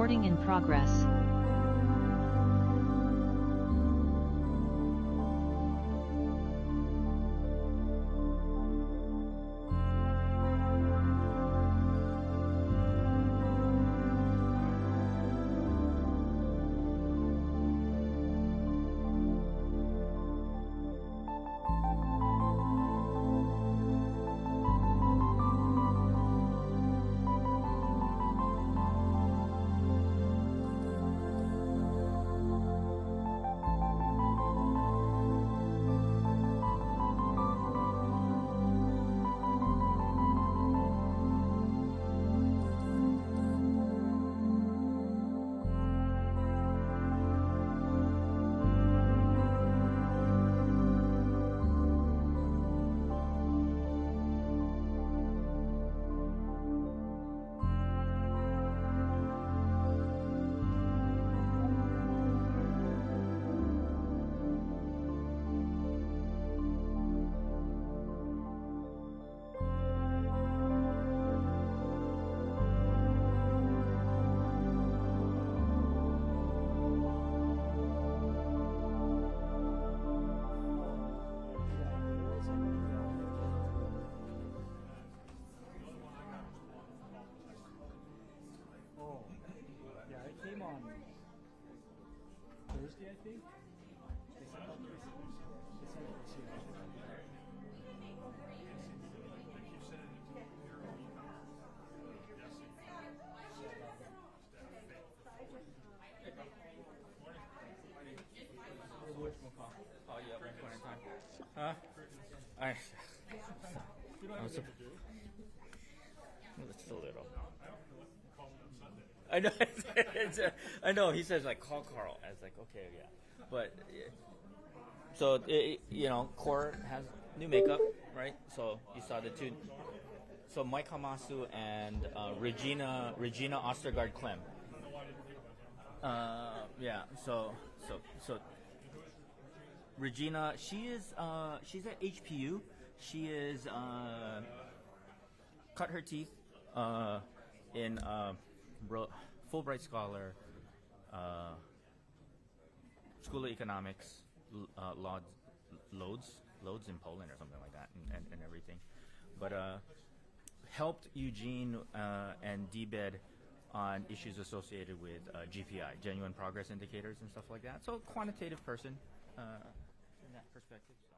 Recording in progress. Oh, yeah, it came on Thursday, I think. They sent it to you. Oh yeah, one point in time. Huh? I was just a little. I know. I know. He says like call Carl. I was like, okay, yeah. But so Core has new makeup, right? So you saw the two. So Mike Hamasu and Regina Ostergaard Clem. Yeah. So Regina, she's at HPU. She is cut her teeth in Fulbright Scholar, School of Economics, Loads in Poland or something like that, and everything. But helped Eugene and DBED on issues associated with GPI, genuine progress indicators and stuff like that. So quantitative person in that perspective. So.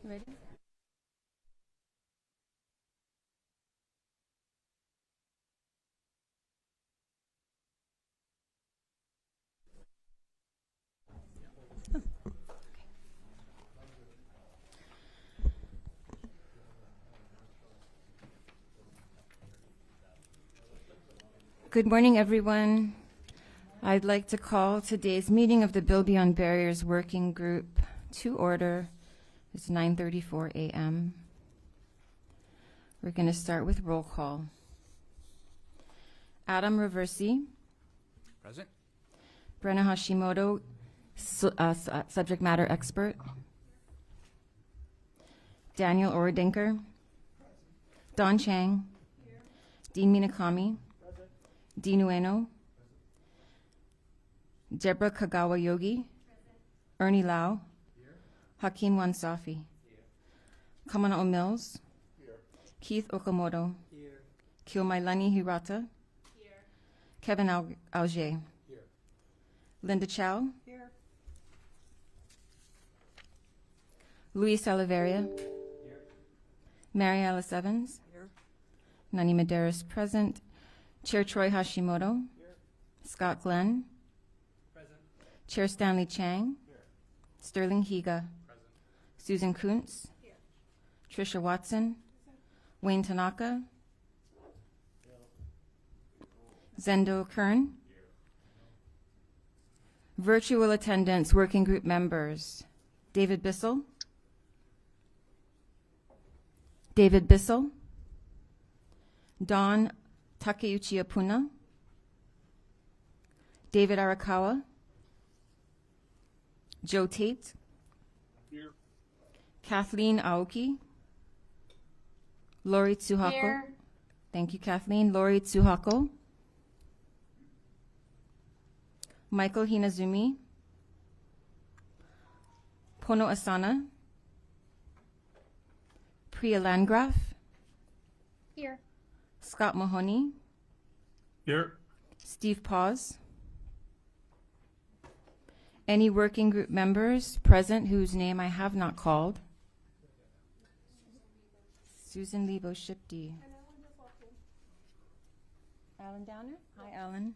Ready? Good morning, everyone. I'd like to call today's meeting of the Build Beyond Barriers Working Group to order. It's 9:34 a.m. We're going to start with roll call. Adam Reversi, Present. Brenna Hashimoto, subject matter expert. Daniel Oredinker, Don Chang, Dean Minakami, Dean Ueno, Deborah Kagawa Yogi, Ernie Lau, Hakeem Wansafi, Kamana'o Mills, Keith Okamoto, Kyomailani Hirata, Kevin Auger, Linda Chow, Luis Oliveria, Mary Alice Evans, Nani Medeiros present, Chair Troy Hashimoto, Scott Glenn, Chair Stanley Chang, Sterling Higa, Susan Kuntz, Tricia Watson, Wayne Tanaka, Zendo Kern, virtual attendance working group members, David Bissell, Don Takeuchi Apuna, David Arakawa, Joe Tate, Kathleen Aoki, Lori Tsuhako. Here. Thank you, Kathleen. Lori Tsuhako, Michael Hinazumi, Pono Asana, Priya Landgraf, Here. Scott Mahoney, Here. Steve Paws. Any working group members present whose name I have not called? Susan Lebo Shipty. Alan Downer? Hi, Alan.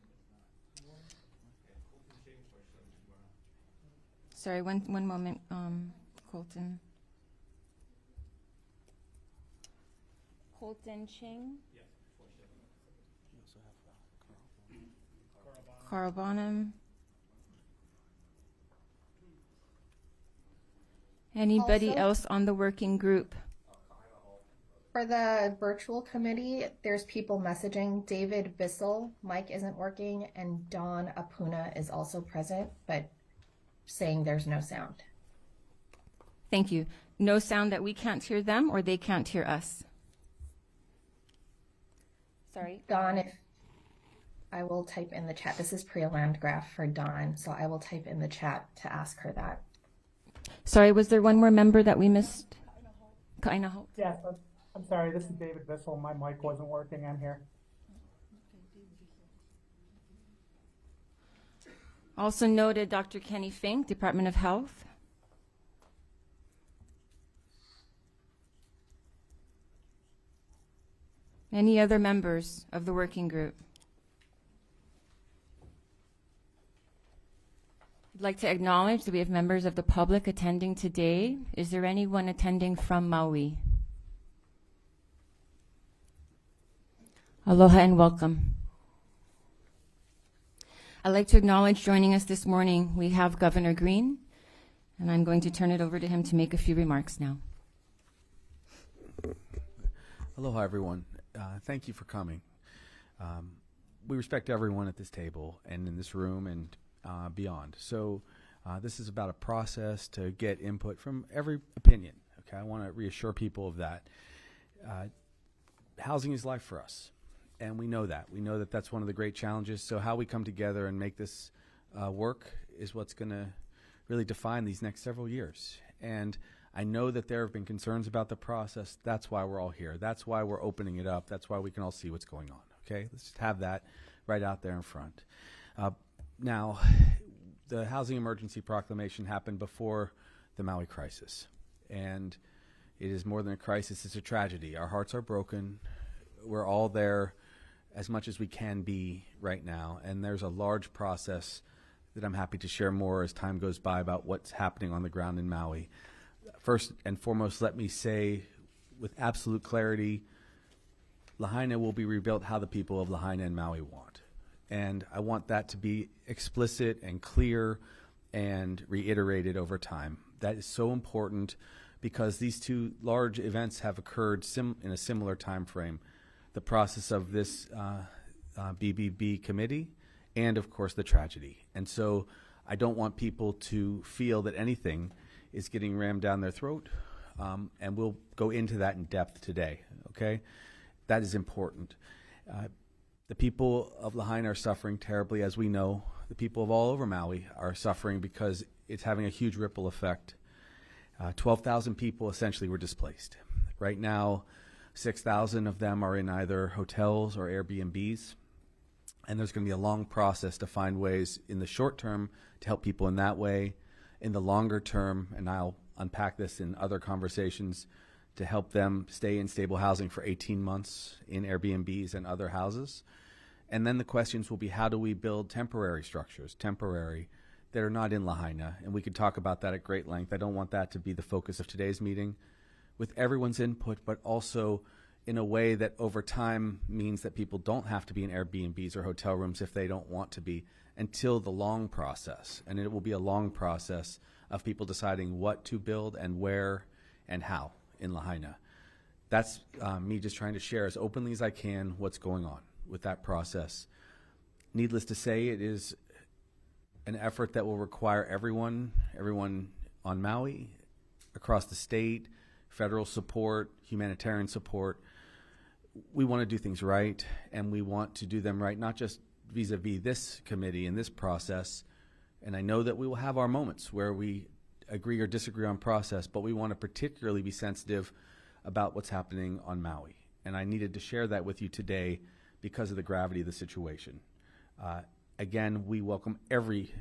Sorry, one moment, Colton. Colton Ching? Carl Bonham. Anybody Also- else on the working group? For the virtual committee, there's people messaging. David Bissell, Mike isn't working, and Don Apuna is also present, but saying there's no sound. Thank you. No sound that we can't hear them or they can't hear us? Sorry. Don, if I will type in the chat. This is Priya Landgraf for Don, so I will type in the chat to ask her that. Sorry, was there one more member that we missed? Kaina Holt. Yes, I'm sorry, this is David Bissell. My mic wasn't working. I'm here. Also noted Dr. Kenny Fink, Department of Health. Any other members of the working group? I'd like to acknowledge that we have members of the public attending today. Is there anyone attending from Maui? Aloha and welcome. I'd like to acknowledge joining us this morning, we have Governor Green, and I'm going to turn it over to him to make a few remarks now. Aloha, everyone. Thank you for coming. We respect everyone at this table and in this room and beyond. So this is about a process to get input from every opinion. Okay, I want to reassure people of that. Housing is life for us, and we know that. We know that that's one of the great challenges. So how we come together and make this work is what's going to really define these next several years. And I know that there have been concerns about the process. That's why we're all here. That's why we're opening it up. That's why we can all see what's going on. Okay, let's just have that right out there in front. Now, the housing emergency proclamation happened before the Maui crisis. And It is more than a crisis, it's a tragedy. Our hearts are broken. We're all there as much as we can be right now, and there's a large process that I'm happy to share more as time goes by about what's happening on the ground in Maui. First and foremost, let me say with absolute clarity, Lahaina will be rebuilt how the people of Lahaina and Maui want. And I want that to be explicit and clear and reiterated over time. That is so important because these two large events have occurred in a similar time frame. The process of this BBB committee and, of course, the tragedy. And so I don't want people to feel that anything is getting rammed down their throat, and we'll go into that in depth today, okay? That is important. The people of Lahaina are suffering terribly, as we know. The people of all over Maui are suffering because it's having a huge ripple effect. 12,000 people essentially were displaced. Right now, 6,000 of them are in either hotels or Airbnbs, and there's going to be a long process to find ways in the short term to help people in that way, in the longer term, and I'll unpack this in other conversations, to help them stay in stable housing for 18 months in Airbnbs and other houses. And then the questions will be, how do we build temporary structures, that are not in Lahaina? And we could talk about that at great length. I don't want that to be the focus of today's meeting, with everyone's input, but also in a way that over time means that people don't have to be in Airbnbs or hotel rooms if they don't want to be, until the long process. And it will be a long process of people deciding what to build and where and how in Lahaina. That's me just trying to share as openly as I can what's going on with that process. Needless to say, it is an effort that will require everyone on Maui, across the state, federal support, humanitarian support. We want to do things right, and we want to do them right, not just vis-a-vis this committee and this process. And I know that we will have our moments where we agree or disagree on process, but we want to particularly be sensitive about what's happening on Maui. And I needed to share that with you today because of the gravity of the situation. Again, we welcome every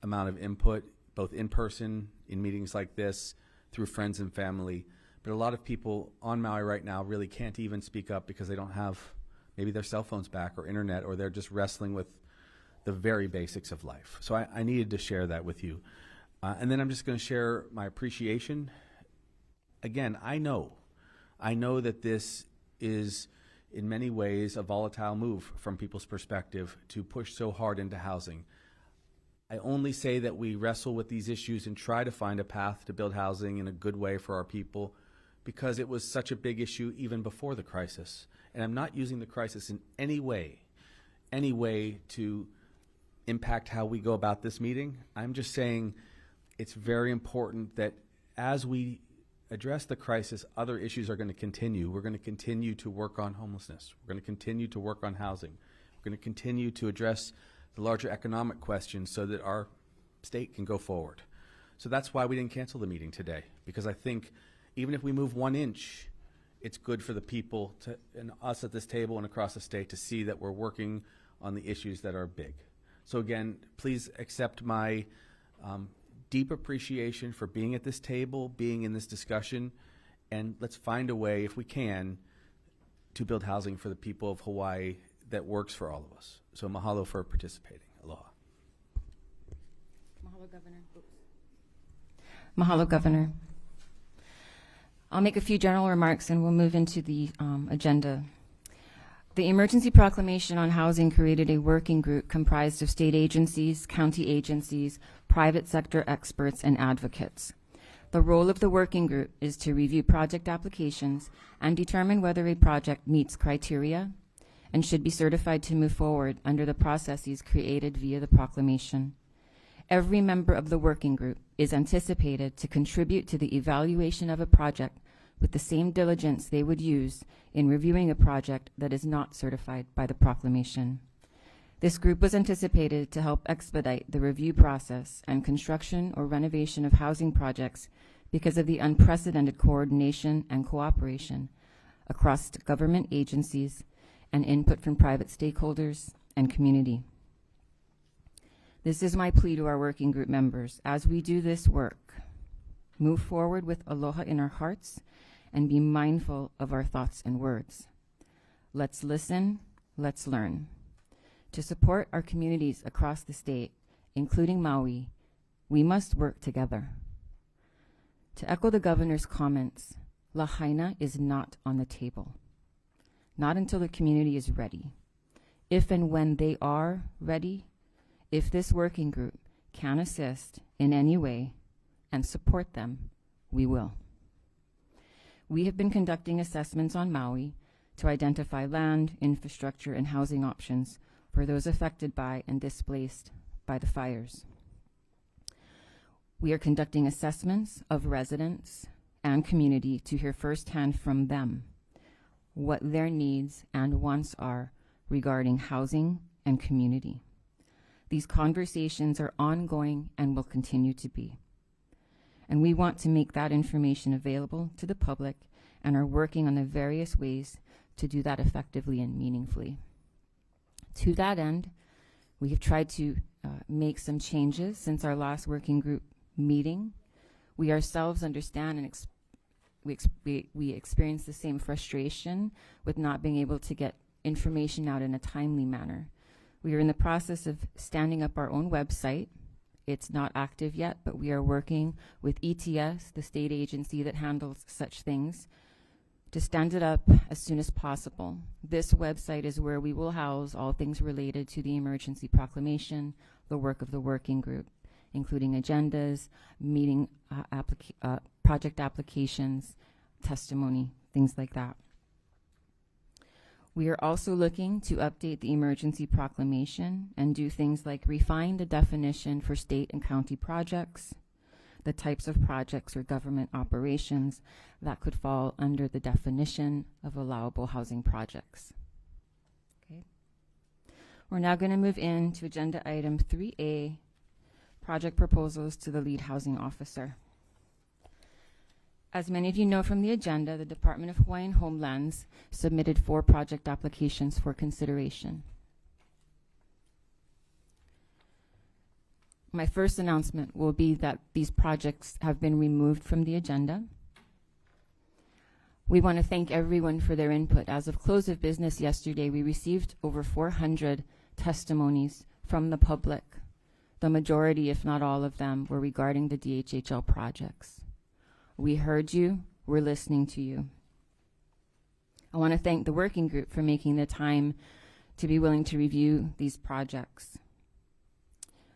amount of input, both in person, in meetings like this, through friends and family. But a lot of people on Maui right now really can't even speak up because they don't have maybe their cell phones back or internet, or they're just wrestling with the very basics of life. So I needed to share that with you. And then I'm just going to share my appreciation. Again, I know that this is in many ways a volatile move from people's perspective to push so hard into housing. I only say that we wrestle with these issues and try to find a path to build housing in a good way for our people because it was such a big issue even before the crisis. And I'm not using the crisis in any way to impact how we go about this meeting. I'm just saying it's very important that as we address the crisis, other issues are going to continue. We're going to continue to work on homelessness. We're going to continue to work on housing. We're going to continue to address the larger economic questions so that our state can go forward. So that's why we didn't cancel the meeting today, because I think even if we move 1 inch, it's good for the people and us at this table and across the state to see that we're working on the issues that are big. So again, please accept my deep appreciation for being at this table, being in this discussion, and let's find a way, if we can, to build housing for the people of Hawaii that works for all of us. So mahalo for participating. Aloha. Mahalo, Governor. Mahalo, Governor. I'll make a few general remarks and we'll move into the agenda. The emergency proclamation on housing created a working group comprised of state agencies, county agencies, private sector experts, and advocates. The role of the working group is to review project applications and determine whether a project meets criteria and should be certified to move forward under the processes created via the proclamation. Every member of the working group is anticipated to contribute to the evaluation of a project with the same diligence they would use in reviewing a project that is not certified by the proclamation. This group was anticipated to help expedite the review process and construction or renovation of housing projects because of the unprecedented coordination and cooperation across government agencies and input from private stakeholders and community. This is my plea to our working group members. As we do this work, move forward with aloha in our hearts and be mindful of our thoughts and words. Let's listen, let's learn. To support our communities across the state, including Maui, we must work together. To echo the governor's comments, Lahaina is not on the table. Not until the community is ready. If and when they are ready, if this working group can assist in any way and support them, we will. We have been conducting assessments on Maui to identify land, infrastructure, and housing options for those affected by and displaced by the fires. We are conducting assessments of residents and community to hear firsthand from them what their needs and wants are regarding housing and community. These conversations are ongoing and will continue to be. And we want to make that information available to the public and are working on the various ways to do that effectively and meaningfully. To that end, we have tried to make some changes since our last working group meeting. We ourselves understand and we experience the same frustration with not being able to get information out in a timely manner. We are in the process of standing up our own website. It's not active yet, but we are working with ETS, the state agency that handles such things, to stand it up as soon as possible. This website is where we will house all things related to the emergency proclamation, the work of the working group, including agendas, meeting project applications, testimony, things like that. We are also looking to update the emergency proclamation and do things like refine the definition for state and county projects, the types of projects or government operations that could fall under the definition of allowable housing projects. Okay. We're now going to move into agenda item 3A, project proposals to the lead housing officer. As many of you know from the agenda, the Department of Hawaiian Homelands submitted 4 project applications for consideration. My first announcement will be that these projects have been removed from the agenda. We want to thank everyone for their input. As of close of business yesterday, we received over 400 testimonies from the public. The majority, if not all of them, were regarding the DHHL projects. We heard you, we're listening to you. I want to thank the working group for making the time to be willing to review these projects.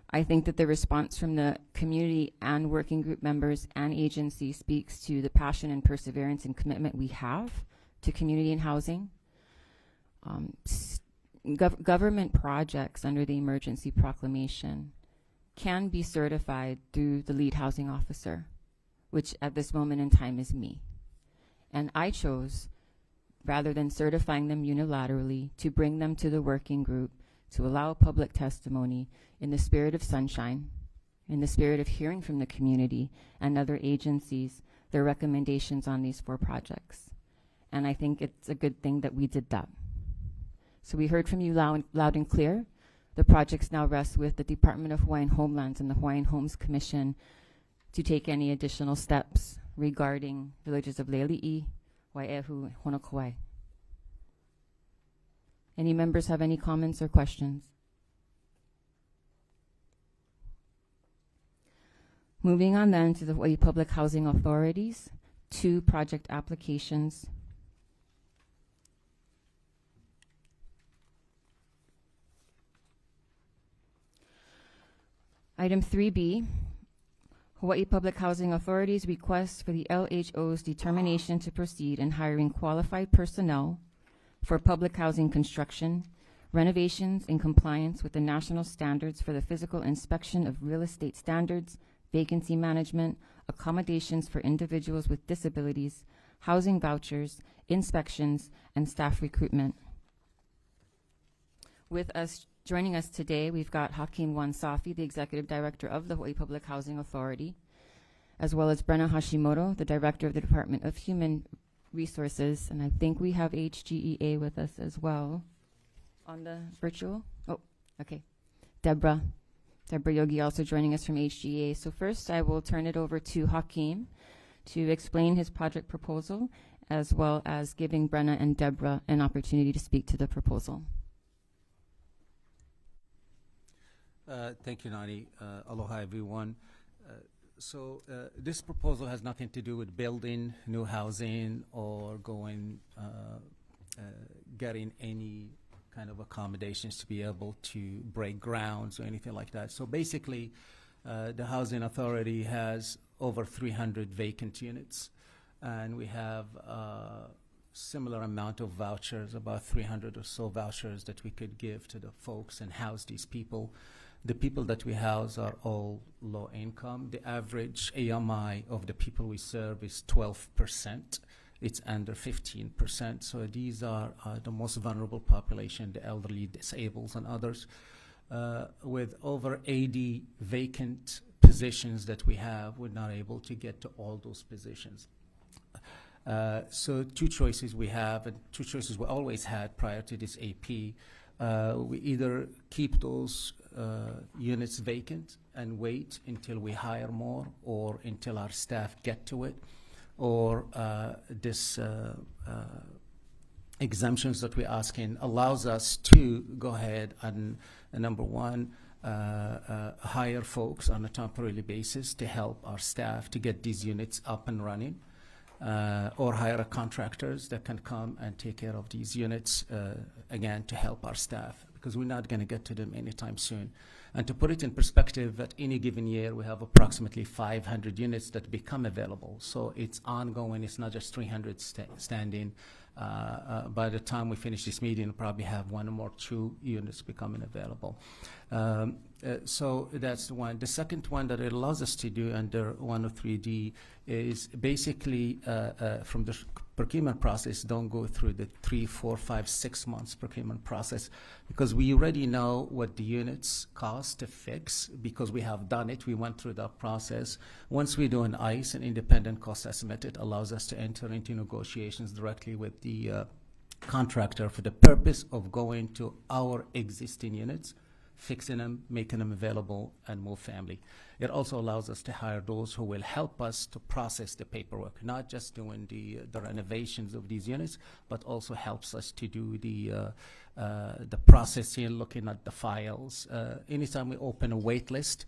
I think that the response from the community and working group members and agencies speaks to the passion and perseverance and commitment we have to community and housing. Government projects under the emergency proclamation can be certified through the lead housing officer, which at this moment in time is me. And I chose, rather than certifying them unilaterally, to bring them to the working group to allow public testimony in the spirit of sunshine, in the spirit of hearing from the community and other agencies, their recommendations on these 4 projects. And I think it's a good thing that we did that. So we heard from you loud and clear. The projects now rest with the Department of Hawaiian Homelands and the Hawaiian Homes Commission to take any additional steps regarding villages of Leali'i, Wai'ehu, and Honokowai. Any members have any comments or questions? Moving on then to the Hawaii Public Housing Authorities, 2 project applications. Item 3B, Hawaii Public Housing Authority's request for the LHO's determination to proceed in hiring qualified personnel for public housing construction, renovations in compliance with the national standards for the physical inspection of real estate standards, vacancy management, accommodations for individuals with disabilities, housing vouchers, inspections, and staff recruitment. Joining us today, we've got Hakeem Wansafi, the Executive Director of the Hawaii Public Housing Authority, as well as Brenna Hashimoto, the Director of the Department of Human Resources, and I think we have HGEA with us as well on the virtual. Oh, okay. Deborah Yogi also joining us from HGEA. So first I will turn it over to Hakeem to explain his project proposal, as well as giving Brenna and Deborah an opportunity to speak to the proposal. Thank you, Nani. Aloha, everyone. This proposal has nothing to do with building new housing or getting any kind of accommodations to be able to break grounds or anything like that. So basically, the Housing Authority has over 300 vacant units, and we have a similar amount of vouchers, about 300 or so vouchers that we could give to the folks and house these people. The people that we house are all low income. The average AMI of the people we serve is 12%. It's under 15%. So these are the most vulnerable population, the elderly, disabled, and others. With over 80 vacant positions that we have, we're not able to get to all those positions. So two choices we have, and two choices we always had prior to this AP. We either keep those units vacant and wait until we hire more or until our staff get to it, or this exemptions that we're asking allows us to go ahead and, number one, hire folks on a temporary basis to help our staff to get these units up and running, or hire contractors that can come and take care of these units, again, to help our staff, because we're not going to get to them anytime soon. And to put it in perspective, at any given year, we have approximately 500 units that become available. So it's ongoing. It's not just 300 standing. By the time we finish this meeting, we'll probably have one or more, 2 units becoming available. So that's one. The second one that it allows us to do under 103D is basically from the procurement process, don't go through the 3, 4, 5, 6 months procurement process, because we already know what the units cost to fix because we have done it. We went through that process. Once we do an ICE, an independent cost estimate, it allows us to enter into negotiations directly with the contractor for the purpose of going to our existing units, fixing them, making them available, and move family. It also allows us to hire those who will help us to process the paperwork, not just doing the renovations of these units, but also helps us to do the processing, looking at the files. Anytime we open a wait list,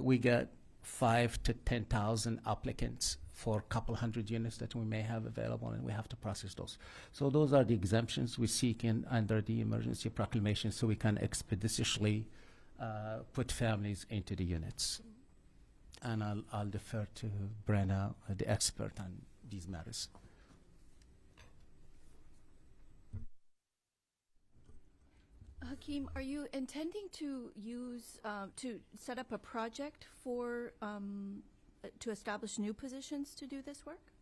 we get 5,000 to 10,000 applicants for a couple hundred units that we may have available, and we have to process those. So those are the exemptions we seek in under the emergency proclamation, so we can expeditiously put families into the units. And I'll defer to Brenna, the expert on these matters. Hakeem, are you intending to use to set up a project for to establish new positions to do this work?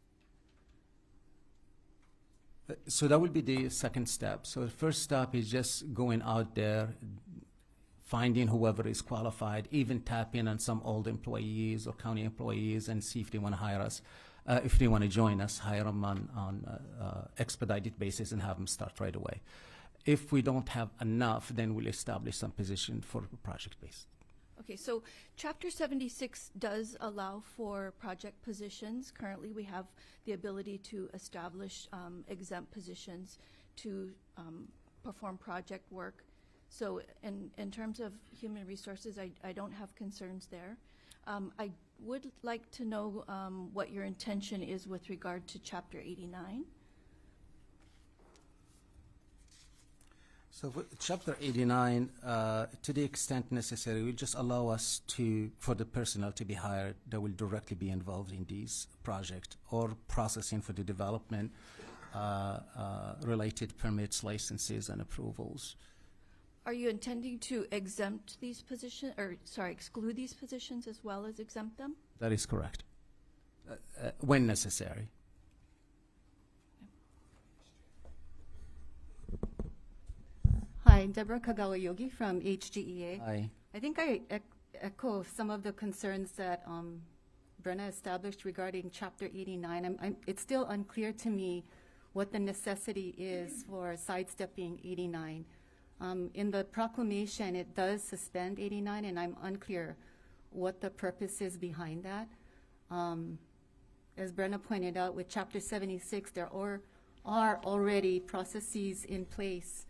So that would be the second step. So the first step is just going out there, finding whoever is qualified, even tapping on some old employees or county employees and see if they want to hire us. If they want to join us, hire them on expedited basis and have them start right away. If we don't have enough, then we'll establish some position for project base. Okay, so Chapter 76 does allow for project positions. Currently, we have the ability to establish exempt positions to perform project work. So in terms of human resources, I don't have concerns there. I would like to know what your intention is with regard to Chapter 89. So for Chapter 89, to the extent necessary, will just allow us for the personnel to be hired that will directly be involved in these projects or processing for the development related permits, licenses, and approvals. Are you intending to exempt these positions, or sorry, exclude these positions as well as exempt them? That is correct, when necessary. Hi, I'm Deborah Kagawa-Yogi from HGEA. Aye. I think I echo some of the concerns that Brenna established regarding Chapter 89. It's still unclear to me what the necessity is for sidestepping 89. In the proclamation, it does suspend 89, and I'm unclear what the purpose is behind that. as Brenna pointed out, with Chapter 76, there are already processes in place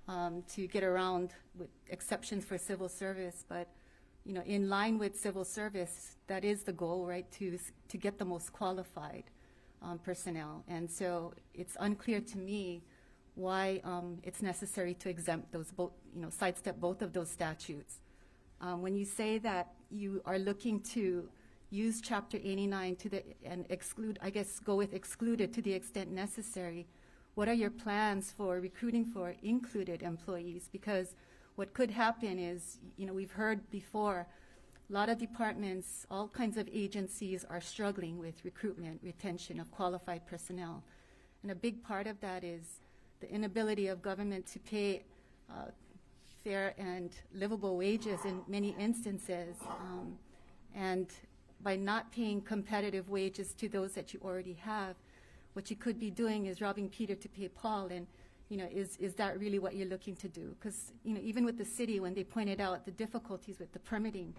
to get around with exceptions for civil service. But, you know, in line with civil service, that is the goal, right, to get the most qualified personnel. And so it's unclear to me why it's necessary to exempt those both, you know, sidestep both of those statutes. When you say that you are looking to use Chapter 89 and exclude, I guess, go with excluded to the extent necessary, what are your plans for recruiting for included employees? Because what could happen is, you know, we've heard before, a lot of departments, all kinds of agencies are struggling with recruitment, retention of qualified personnel. And a big part of that is the inability of government to pay fair and livable wages in many instances. And by not paying competitive wages to those that you already have, what you could be doing is robbing Peter to pay Paul. And, you know, is that really what you're looking to do? Because, you know, even with the city, when they pointed out the difficulties with the permitting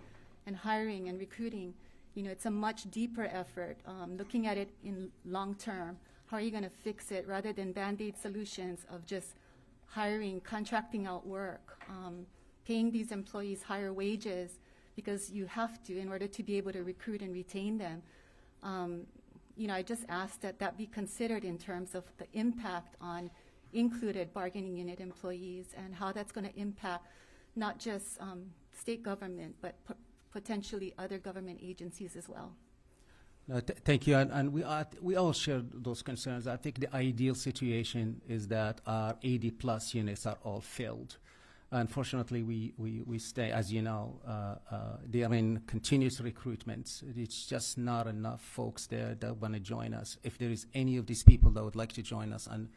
and hiring and recruiting, you know, it's a much deeper effort, looking at it in long term. How are you going to fix it rather than Band-Aid solutions of just hiring, contracting out work, paying these employees higher wages because you have to in order to be able to recruit and retain them. You know, I just ask that that be considered in terms of the impact on included bargaining unit employees and how that's going to impact not just state government, but potentially other government agencies as well. Thank you, and we all share those concerns. I think the ideal situation is that our 80+ units are all filled. Unfortunately, we stay, as you know, they are in continuous recruitment. It's just not enough folks there that want to join us. If there is any of these people that would like to join us on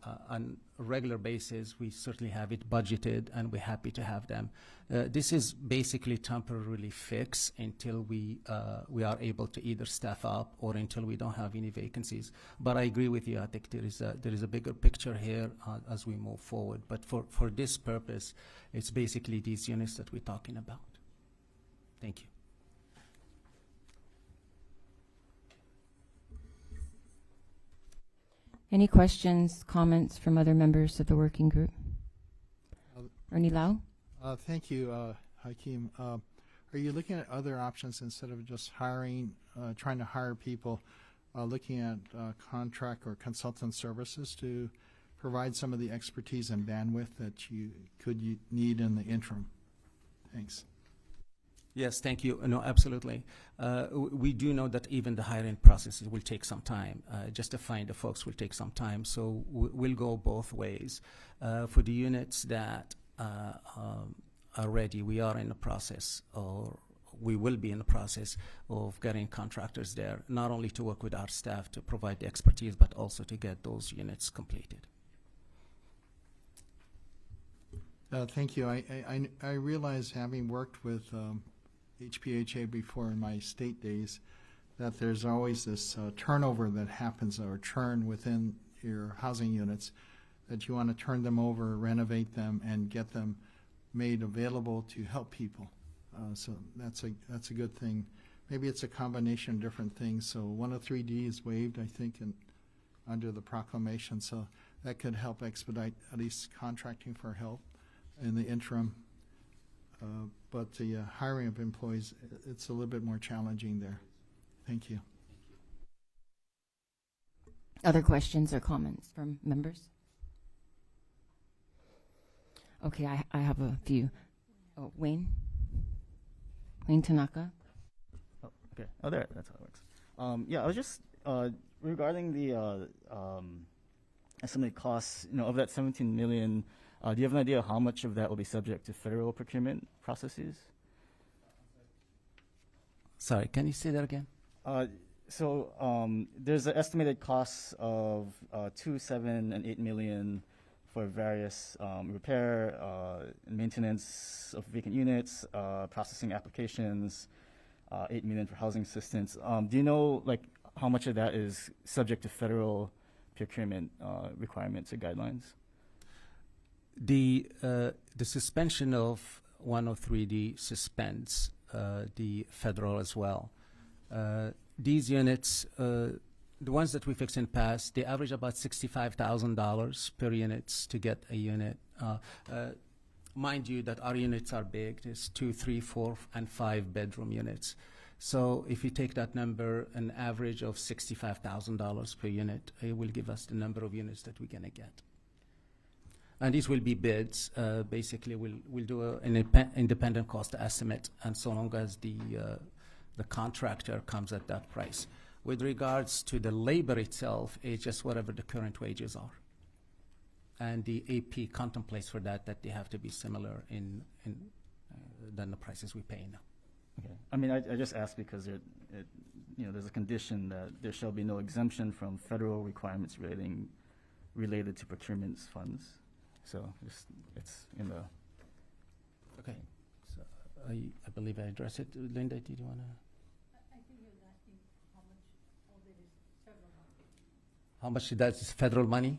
a regular basis, we certainly have it budgeted, and we're happy to have them. This is basically temporarily fixed until we are able to either staff up or until we don't have any vacancies. But I agree with you. I think there is a bigger picture here as we move forward. But for this purpose, it's basically these units that we're talking about. Thank you. Any questions, comments from other members of the working group? Ernie Lau? Thank you, Hakeem. Are you looking at other options instead of just hiring, trying to hire people, looking at contract or consultant services to provide some of the expertise and bandwidth that you need in the interim? Thanks. Yes, thank you. No, absolutely. We do know that even the hiring process will take some time. Just to find the folks will take some time. So we'll go both ways. For the units that are ready, we are in the process, or we will be in the process of getting contractors there, not only to work with our staff to provide the expertise, but also to get those units completed. Thank you. I realize, having worked with HPHA before in my state days, that there's always this turnover that happens, or churn within your housing units, that you want to turn them over, renovate them, and get them made available to help people. So that's a good thing. Maybe it's a combination of different things. So 103D is waived, I think, under the proclamation. So that could help expedite at least contracting for help in the interim. But the hiring of employees, it's a little bit more challenging there. Thank you. Other questions or comments from members? Okay, I have a few. Oh, Wayne Tanaka. Oh, okay. Oh, there. That's how it works. Yeah, I was just regarding the estimated costs. You know, of that 17 million. Do you have an idea how much of that will be subject to federal procurement processes? Sorry, can you say that again? So there's an estimated cost of 2, 7, and 8 million for various repair and maintenance of vacant units, processing applications, 8 million for housing assistance. Do you know, like, how much of that is subject to federal procurement requirements or guidelines? The suspension of 103D suspends the federal as well. these units, the ones that we fixed in the past, they average about $65,000 per units to get a unit. Mind you that our units are big. There's 2, 3, 4, and 5 bedroom units. So if you take that number, an average of $65,000 per unit, it will give us the number of units that we're going to get. And these will be bids. Basically, we'll do an independent cost estimate, and so long as the contractor comes at that price. With regards to the labor itself, it's just whatever the current wages are. And the AP contemplates for that they have to be similar than the prices we pay now. Okay. I mean, I just asked because there's a condition that there shall be no exemption from federal requirements related to procurement funds. So it's in the. Okay. So I believe I addressed it. Linda, did you want to? I think he was asking how much of it is federal money. How much that is federal money?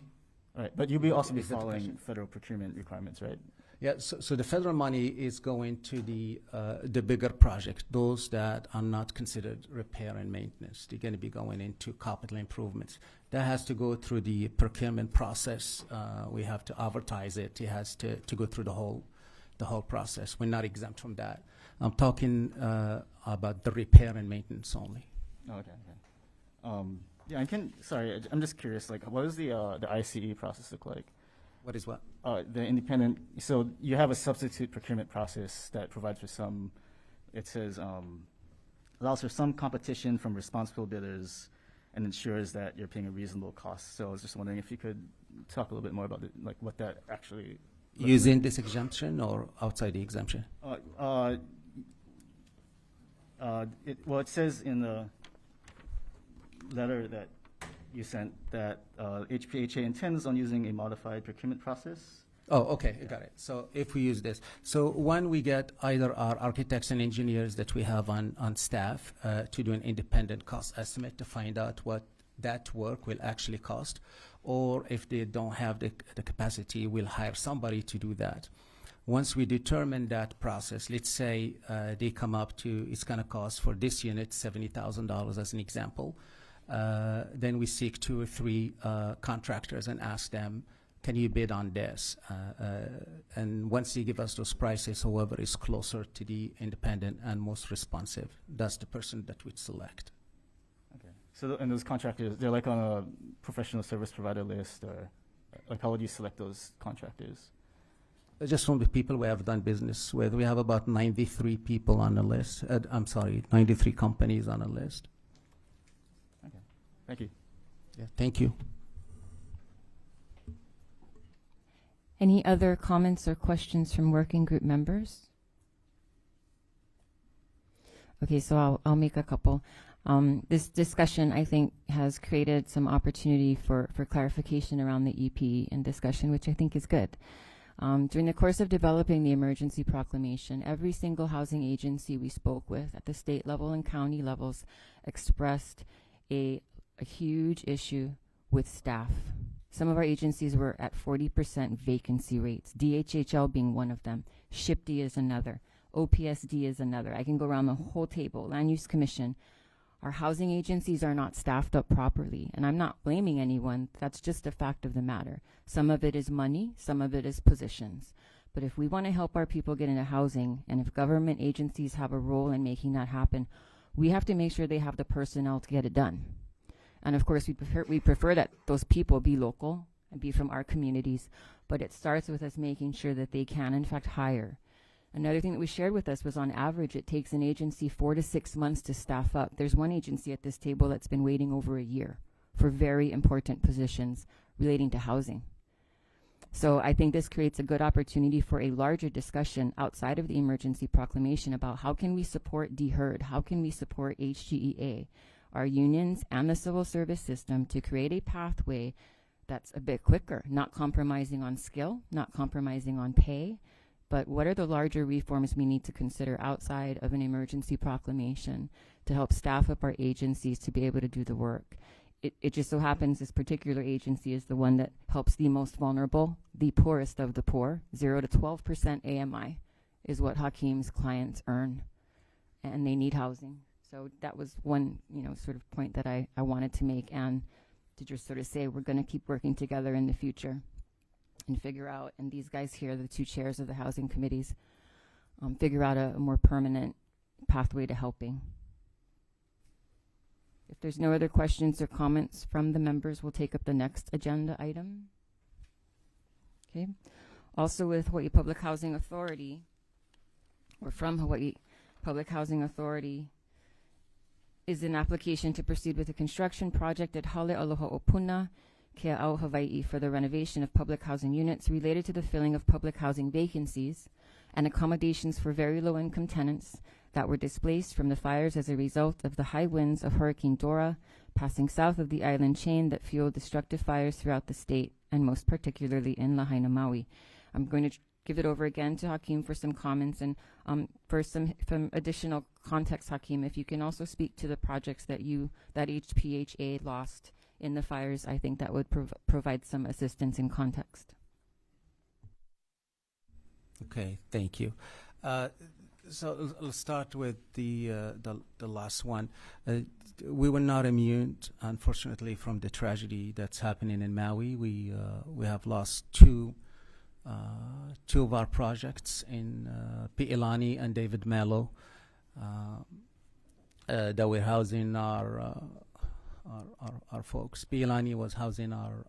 All right, but you'll be also be Is that the following question? federal procurement requirements, right? Yeah, so the federal money is going to the bigger project, those that are not considered repair and maintenance. They're going to be going into capital improvements. That has to go through the procurement process. We have to advertise it. It has to go through the whole process. We're not exempt from that. I'm talking about the repair and maintenance only. Oh, okay. Yeah, I'm just curious, like, what does the ICE process look like? What is what? The independent, so you have a substitute procurement process that provides for it says, allows for some competition from responsible bidders and ensures that you're paying a reasonable cost. So I was just wondering if you could talk a little bit more about what that actually looks Using this exemption or outside the exemption? like. It says in the letter that you sent that HPHA intends on using a modified procurement process. Oh, okay, got it. So if we use this, so when we get either our architects and engineers that we have on staff to do an independent cost estimate to find out what that work will actually cost, or if they don't have the capacity, we'll hire somebody to do that. Once we determine that process, let's say they come up to, it's going to cost for this unit $70,000 as an example. Then we seek 2 or 3 contractors and ask them, can you bid on this? And once they give us those prices, whoever is closer to the independent and most responsive, that's the person that we'd select. Okay. So and those contractors, they're like on a professional service provider list, or like how would you select those contractors? Just from the people we have done business with, we have about 93 people on the list. 93 companies on the list. Okay. Thank you. Yeah, thank you. Any other comments or questions from working group members? Okay, so I'll make a couple. This discussion, I think, has created some opportunity for clarification around the EP and discussion, which I think is good. During the course of developing the emergency proclamation, every single housing agency we spoke with at the state level and county levels expressed a huge issue with staff. Some of our agencies were at 40% vacancy rates, DHHL being one of them, SHPD is another, OPSD is another. I can go around the whole table, Land Use Commission. Our housing agencies are not staffed up properly, and I'm not blaming anyone. That's just a fact of the matter. Some of it is money, some of it is positions. But if we want to help our people get into housing, and if government agencies have a role in making that happen, we have to make sure they have the personnel to get it done. And of course, we prefer that those people be local and be from our communities, but it starts with us making sure that they can, in fact, hire. Another thing that was shared with us was, on average, it takes an agency 4 to 6 months to staff up. There's one agency at this table that's been waiting over a year for very important positions relating to housing. So I think this creates a good opportunity for a larger discussion outside of the emergency proclamation about how can we support DHERD, how can we support HGEA, our unions and the civil service system, to create a pathway that's a bit quicker, not compromising on skill, not compromising on pay, but what are the larger reforms we need to consider outside of an emergency proclamation to help staff up our agencies to be able to do the work? It just so happens this particular agency is the one that helps the most vulnerable, the poorest of the poor. 0 to 12% AMI is what Hakeem's clients earn, and they need housing. So that was one, sort of point that I wanted to make, and to just sort of say we're going to keep working together in the future and figure out, and these guys here, the two chairs of the housing committees, figure out a more permanent pathway to helping. If there's no other questions or comments from the members, we'll take up the next agenda item. Okay. Also with Hawaii Public Housing Authority, or from Hawaii Public Housing Authority, is an application to proceed with a construction project at Hale Aloha Opuna, Kea'au, Hawaii, for the renovation of public housing units related to the filling of public housing vacancies and accommodations for very low-income tenants that were displaced from the fires as a result of the high winds of Hurricane Dora passing south of the island chain that fueled destructive fires throughout the state, and most particularly in Lahaina, Maui. I'm going to give it over again to Hakeem for some comments, and for some additional context, Hakeem, if you can also speak to the projects that HPHA lost in the fires, I think that would provide some assistance in context. Okay, thank you. So let's start with the last one. We were not immune, unfortunately, from the tragedy that's happening in Maui. We have lost two of our projects in Pi'ilani and David Melo that we're housing our folks. Pi'ilani was housing our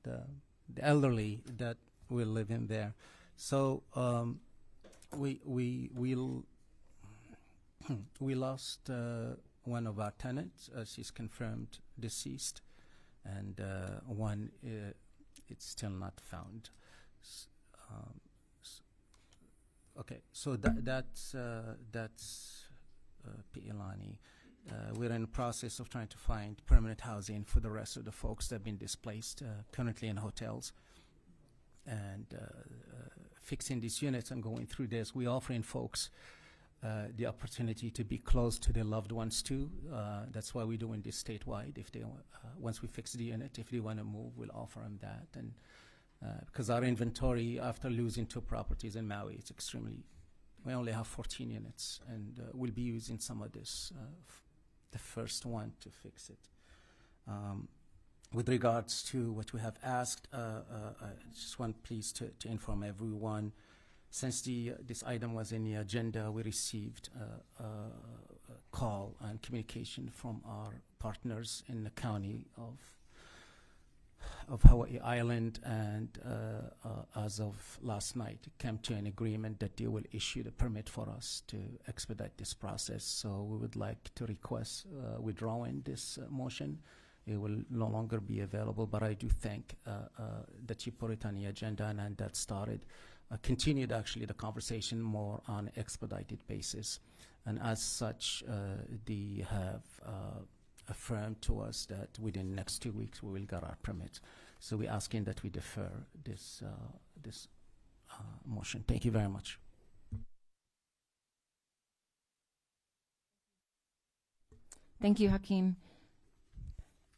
the elderly that will live in there. So we lost one of our tenants. She's confirmed deceased, and one it's still not found. Okay, so that's Pi'ilani. We're in the process of trying to find permanent housing for the rest of the folks that have been displaced, currently in hotels, and fixing these units and going through this. We're offering folks the opportunity to be close to their loved ones too. That's why we're doing this statewide. If they once we fix the unit, if they want to move, we'll offer them that. And because our inventory, after losing 2 properties in Maui, it's extremely. We only have 14 units, and we'll be using some of this, the first one, to fix it. With regards to what we have asked, I just want please to inform everyone, since this item was in the agenda, we received a call and communication from our partners in the county of Hawaii Island, and as of last night, came to an agreement that they will issue the permit for us to expedite this process. So we would like to request withdrawing this motion. It will no longer be available, but I do thank that you put it on the agenda, and that started, continued actually the conversation more on expedited basis. And as such, they have affirmed to us that within the next 2 weeks we will get our permit. So we're asking that we defer this motion. Thank you very much. Thank you, Hakeem.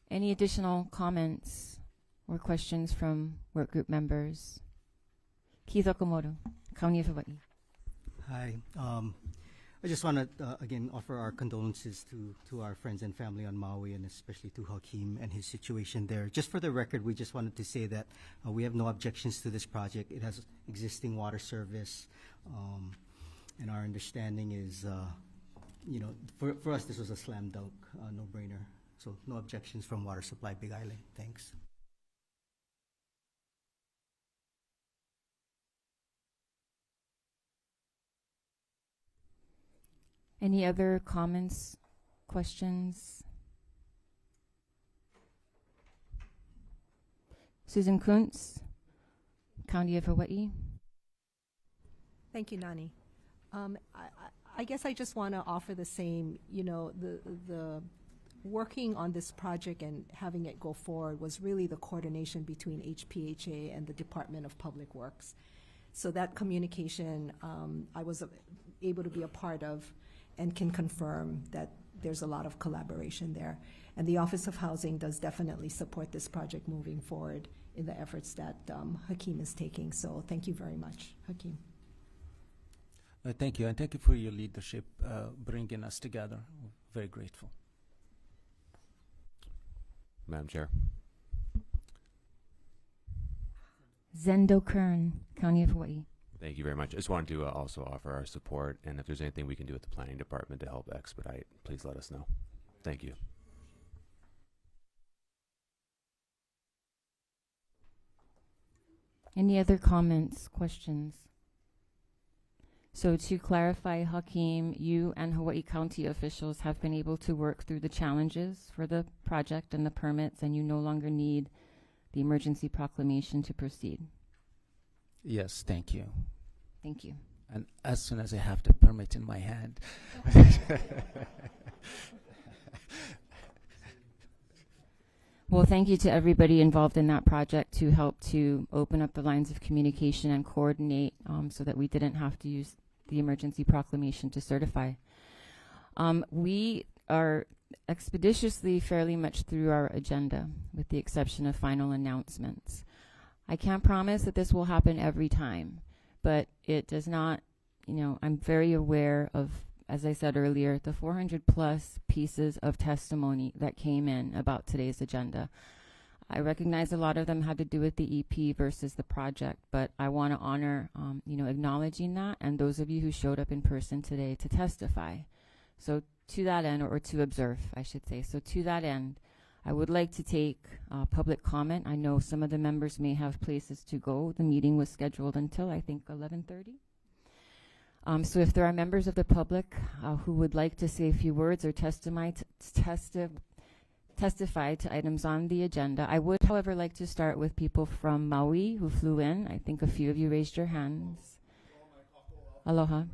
Any additional comments or questions from work group members? Keith Okamoto, County of Hawaii. Hi. I just want to again offer our condolences to our friends and family on Maui, and especially to Hakeem and his situation there. Just for the record, we just wanted to say that we have no objections to this project. It has existing water service, and our understanding is, for us this was a slam dunk, no-brainer. So no objections from Water Supply Big Island. Thanks. Any other comments, questions? Susan Kuntz, County of Hawaii. Thank you, Nani. I guess I just want to offer the same, the working on this project and having it go forward was really the coordination between HPHA and the Department of Public Works. So that communication I was able to be a part of, and can confirm that there's a lot of collaboration there. And the Office of Housing does definitely support this project moving forward in the efforts that Hakeem is taking. So thank you very much, Hakeem. Thank you, and thank you for your leadership, bringing us together. We're very grateful. Madam Chair. Zendo Kern, County of Hawaii. Thank you very much. I just wanted to also offer our support, and if there's anything we can do with the planning department to help expedite, please let us know. Thank you. Any other comments, questions? So to clarify, Hakeem, you and Hawaii County officials have been able to work through the challenges for the project and the permits, and you no longer need the emergency proclamation to proceed. Yes, thank you. Thank you. And as soon as I have the permit in my hand. Well, thank you to everybody involved in that project to help to open up the lines of communication and coordinate so that we didn't have to use the emergency proclamation to certify. We are expeditiously fairly much through our agenda, with the exception of final announcements. I can't promise that this will happen every time, but it does not, I'm very aware of, as I said earlier, the 400 plus pieces of testimony that came in about today's agenda. I recognize a lot of them had to do with the EP versus the project, but I want to honor, acknowledging that, and those of you who showed up in person today to testify. So to that end, or to observe, I should say. So to that end, I would like to take public comment. I know some of the members may have places to go. The meeting was scheduled until, I think, 11:30. So if there are members of the public who would like to say a few words or testify to items on the agenda, I would, however, like to start with people from Maui who flew in. I think a few of you raised your hands. Aloha.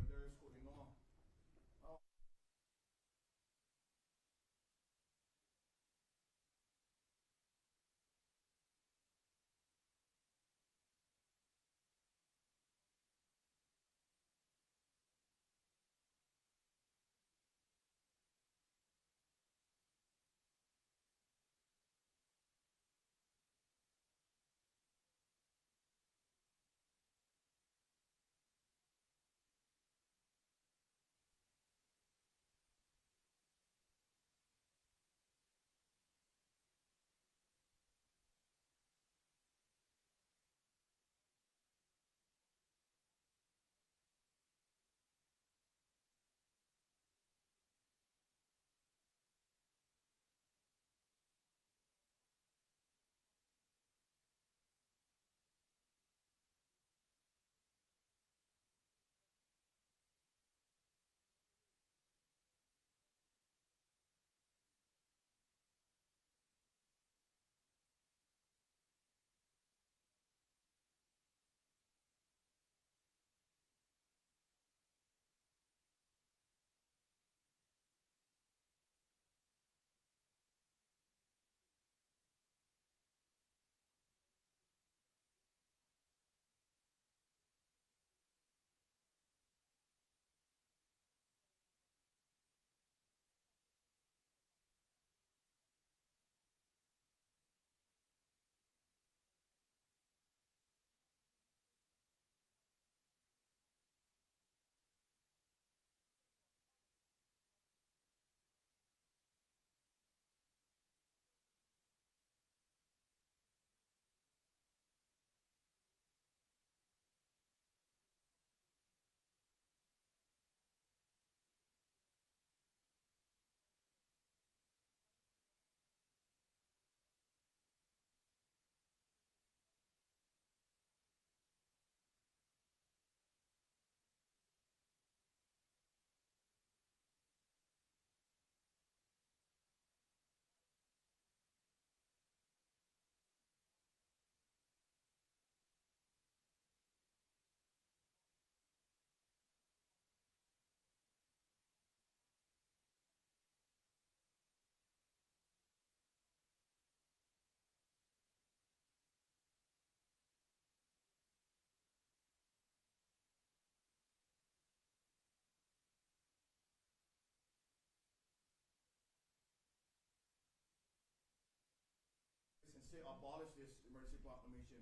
Say abolish this emergency proclamation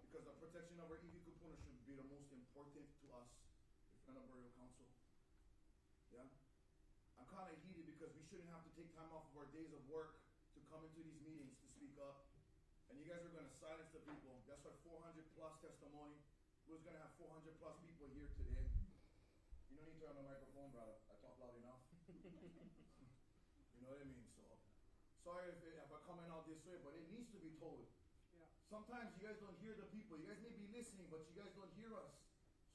because the protection of our EV components should be the most important to us if we're going to shouldn't have to take time off of our days of work to come into these meetings to speak up. And you guys are gonna silence the people. That's why 400 plus testimony. We're gonna have 400 plus people here today. You don't need to turn on the microphone, brother. I talk loud enough. You know what I mean? So, sorry if I'm coming out this way, but it needs to be told. Sometimes you guys don't hear the people. You guys may be listening, but you guys don't hear us.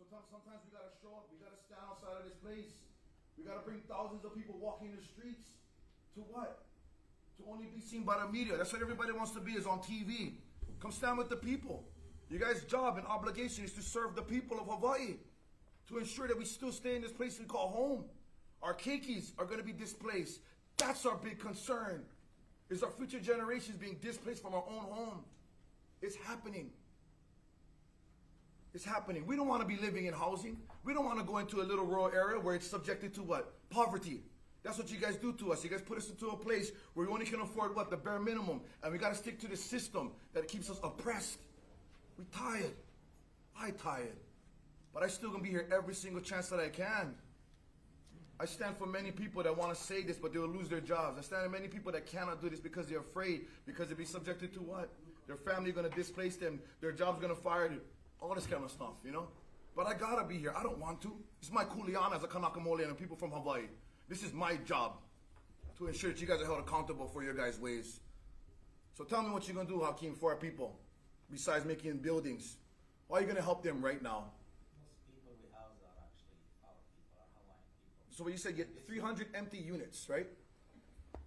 Sometimes we gotta show up. We gotta stand outside of this place. We gotta bring thousands of people walking the streets. To what? To only be seen by the media. That's what everybody wants to be, is on TV. Come stand with the people. You guys' job and obligation is to serve the people of Hawaii. To ensure that we still stay in this place we call home. Our keikis are gonna be displaced. That's our big concern. Is our future generations being displaced from our own home. It's happening. It's happening. We don't want to be living in housing. We don't want to go into a little rural area where it's subjected to what? Poverty. That's what you guys do to us. You guys put us into a place where we only can afford what? The bare minimum. And we got to stick to the system that keeps us oppressed. We tired. I tired. But I still going to be here every single chance that I can. I stand for many people that want to say this, but they will lose their jobs. I stand for many people that cannot do this because they're afraid, because they'll be subjected to what? Their family going to displace them. Their job's going to fire them. All this kind of stuff, you know? But I got to be here. I don't want to. It's my kuleana as a Kanaka Molian and people from Hawaii. This is my job to ensure that you guys are held accountable for your guys' ways. So tell me what you're going to do, Hakeem, for our people, besides making buildings. How are you going to help them right now? So when you said get 300 empty units, right?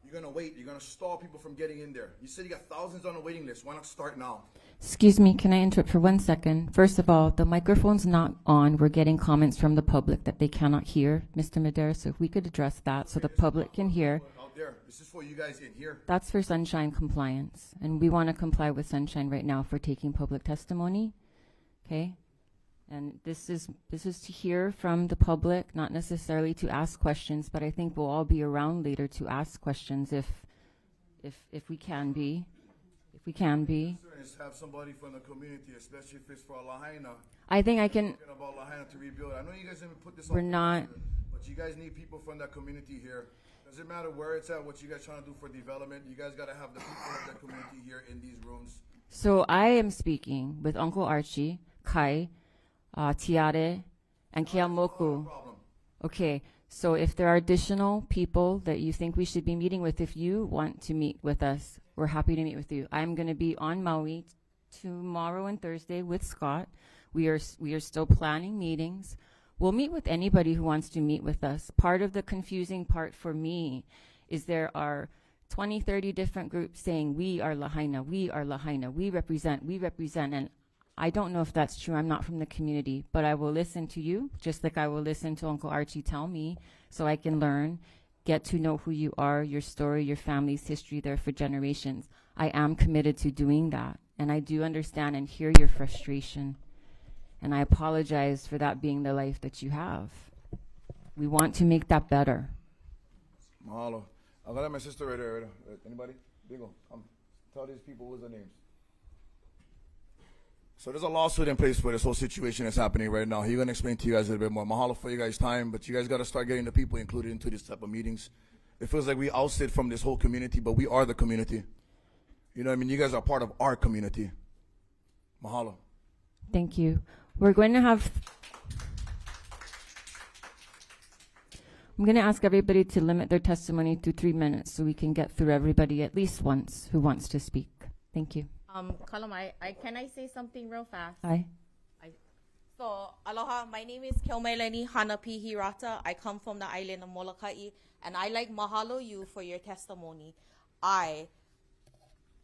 You're going to wait. You're going to stall people from getting in there. You said you got thousands on the waiting list. Why not start now? Excuse me, can I interrupt for 1 second? First of all, the microphone's not on. We're getting comments from the public that they cannot hear, Mr. Madera, so if we could address that so the public can hear. Out there. This is for you guys in here. That's for Sunshine compliance, and we want to comply with Sunshine right now for taking public testimony, okay? And this is to hear from the public, not necessarily to ask questions, but I think we'll all be around later to ask questions if we can be. If we can be. Is have somebody from the community, especially if it's for Lahaina. I think I can. Talking about Lahaina to rebuild. I know you guys haven't put this We're on not. paper, but you guys need people from that community here. Doesn't matter where it's at, what you guys trying to do for development. You guys got to have the people of that community here in these rooms. So I am speaking with Uncle Archie, Kai, Tiare, and Keamoku. Okay, so if there are additional people that you think we should be meeting with, if you want to meet with us, we're happy to meet with you. I'm going to be on Maui tomorrow and Thursday with Scott. We are still planning meetings. We'll meet with anybody who wants to meet with us. Part of the confusing part for me is there are 20, 30 different groups saying, we are Lahaina, we are Lahaina, we represent, and I don't know if that's true. I'm not from the community, but I will listen to you, just like I will listen to Uncle Archie tell me, so I can learn, get to know who you are, your story, your family's history there for generations. I am committed to doing that, and I do understand and hear your frustration, and I apologize for that being the life that you have. We want to make that better. Mahalo. I got my sister right there. Anybody? Bingo. Tell these people what's their names. So there's a lawsuit in place for this whole situation that's happening right now. He's going to explain to you guys a little bit more. Mahalo for you guys' time, but you guys got to start getting the people included into this type of meetings. It feels like we ousted from this whole community, but we are the community. You know what I mean? You guys are part of our community. Mahalo. Thank you. We're going to have... I'm going to ask everybody to limit their testimony to 3 minutes so we can get through everybody at least once who wants to speak. Thank you. Colum, can I say something real fast? Hi. So, aloha, my name is Kilmaileni Hanapi Hirata. I come from the island of Molokai, and I like mahalo you for your testimony.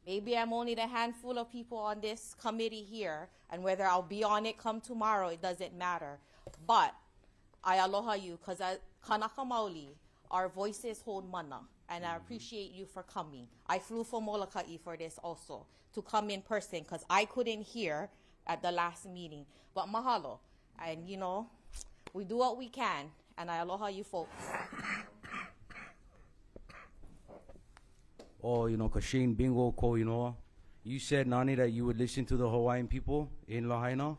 Maybe I'm only the handful of people on this committee here, and whether I'll be on it come tomorrow, it doesn't matter. But I aloha you, because Kanaka Maoli, our voices hold mana, and I appreciate you for coming. I flew from Molokai for this also, to come in person, because I couldn't hear at the last meeting. But mahalo, and you know, we do what we can, and I aloha you folks. Oh, you know, Kashin Bingo Ko, you know, you said, Nani, that you would listen to the Hawaiian people in Lahaina.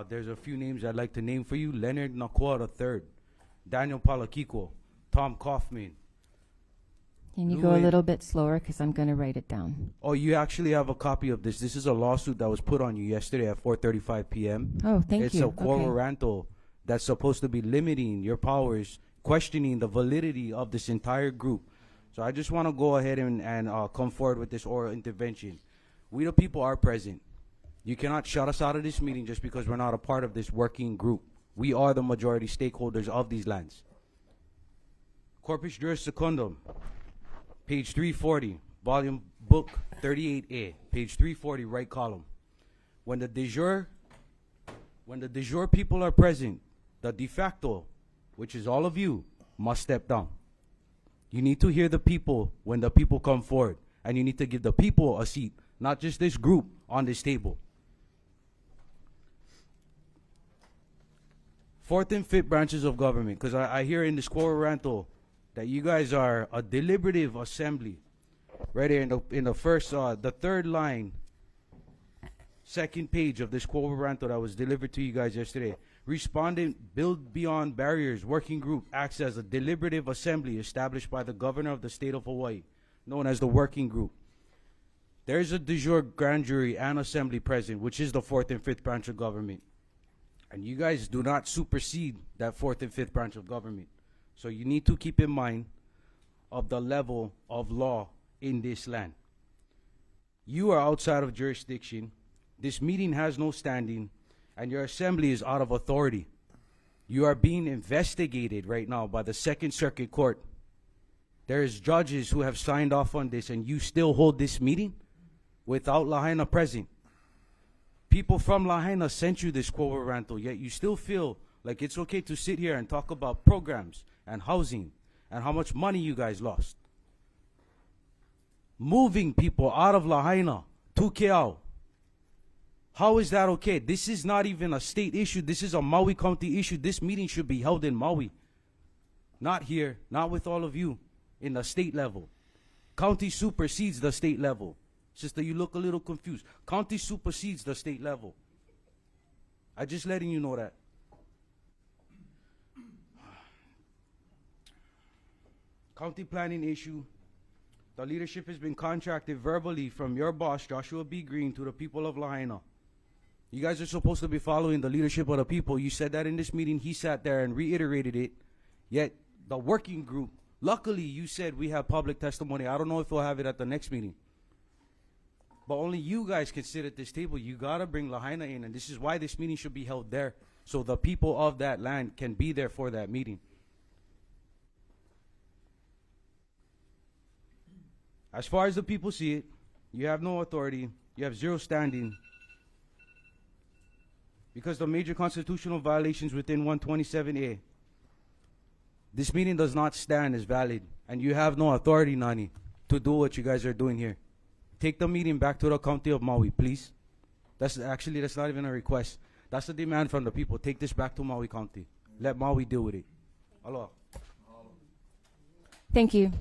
There's a few names I'd like to name for you. Leonard Nakua III, Daniel Palakiko, Tom Kaufman, Can you go a Louis. little bit slower, because I'm going to write it down. Oh, you actually have a copy of this. This is a lawsuit that was put on you yesterday at 4:35 p.m. Oh, thank It's you. a quo warranto that's supposed to be limiting your powers, questioning the validity of this entire group. So I just want to go ahead and come forward with this oral intervention. We the people are present. You cannot shut us out of this meeting just because we're not a part of this working group. We are the majority stakeholders of these lands. Corpus Juris Secundum, page 340, volume book 38A, page 340, right column. When the de jure people are present, the de facto, which is all of you, must step down. You need to hear the people when the people come forward, and you need to give the people a seat, not just this group on this table. Fourth and fifth branches of government, because I hear in this quo warranto that you guys are a deliberative assembly. Right here in the first, the third line, second page of this quo warranto that was delivered to you guys yesterday. Respondent Build Beyond Barriers Working Group acts as a deliberative assembly established by the governor of the state of Hawaii, known as the Working Group. There is a de jure grand jury and assembly present, which is the fourth and fifth branch of government. And you guys do not supersede that fourth and fifth branch of government. So you need to keep in mind of the level of law in this land. You are outside of jurisdiction. This meeting has no standing, and your assembly is out of authority. You are being investigated right now by the Second Circuit Court. There is judges who have signed off on this, and you still hold this meeting without Lahaina present. People from Lahaina sent you this quo warranto, yet you still feel like it's okay to sit here and talk about programs and housing and how much money you guys lost. Moving people out of Lahaina to Keau. How is that okay? This is not even a state issue. This is a Maui County issue. This meeting should be held in Maui. Not here, not with all of you, in the state level. County supersedes the state level. Sister, you look a little confused. County supersedes the state level. I'm just letting you know that. County planning issue. The leadership has been contracted verbally from your boss, Joshua B. Green, to the people of Lahaina. You guys are supposed to be following the leadership of the people. You said that in this meeting. He sat there and reiterated it. Yet the working group, luckily you said we have public testimony. I don't know if we'll have it at the next meeting. But only you guys can sit at this table. You got to bring Lahaina in. And this is why this meeting should be held there. So the people of that land can be there for that meeting. As far as the people see it, you have no authority. You have zero standing. Because the major constitutional violations within 127A. This meeting does not stand as valid. And you have no authority, Nani, to do what you guys are doing here. Take the meeting back to the county of Maui, please. That's not even a request. That's a demand from the people. Take this back to Maui County. Let Maui deal with it. Aloha. Thank you.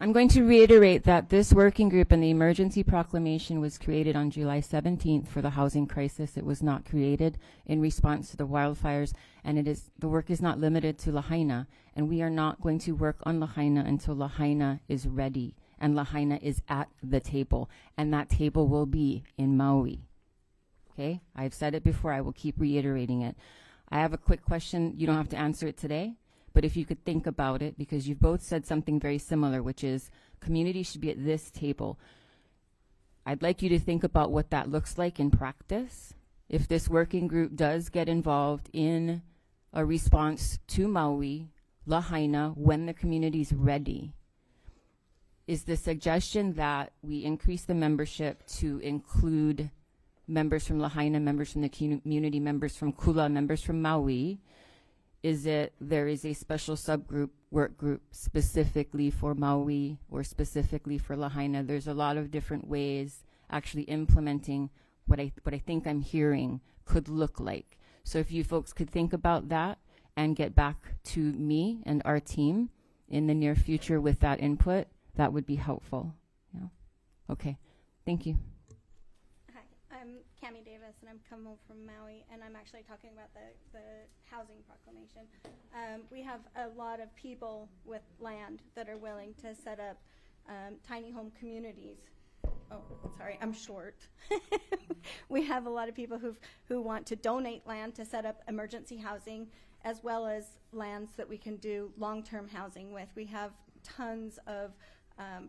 I'm going to reiterate that this working group and the emergency proclamation was created on July 17th for the housing crisis. It was not created in response to the wildfires, and the work is not limited to Lahaina, and we are not going to work on Lahaina until Lahaina is ready and Lahaina is at the table, and that table will be in Maui. Okay? I've said it before. I will keep reiterating it. I have a quick question. You don't have to answer it today. But if you could think about it, because you've both said something very similar, which is community should be at this table. I'd like you to think about what that looks like in practice. If this working group does get involved in a response to Maui, Lahaina, when the community's ready, is the suggestion that we increase the membership to include members from Lahaina, members from the community, members from Kula, members from Maui? Is it there is a special subgroup, work group specifically for Maui or specifically for Lahaina? There's a lot of different ways actually implementing what I think I'm hearing could look like. So if you folks could think about that and get back to me and our team in the near future with that input, that would be helpful. Yeah. Okay. Thank you. Hi, I'm Tammy Davis, and I'm coming home from Maui, and I'm actually talking about the housing proclamation. We have a lot of people with land that are willing to set up tiny home communities. Oh, sorry, I'm short. We have a lot of people who want to donate land to set up emergency housing, as well as lands that we can do long-term housing with. We have tons of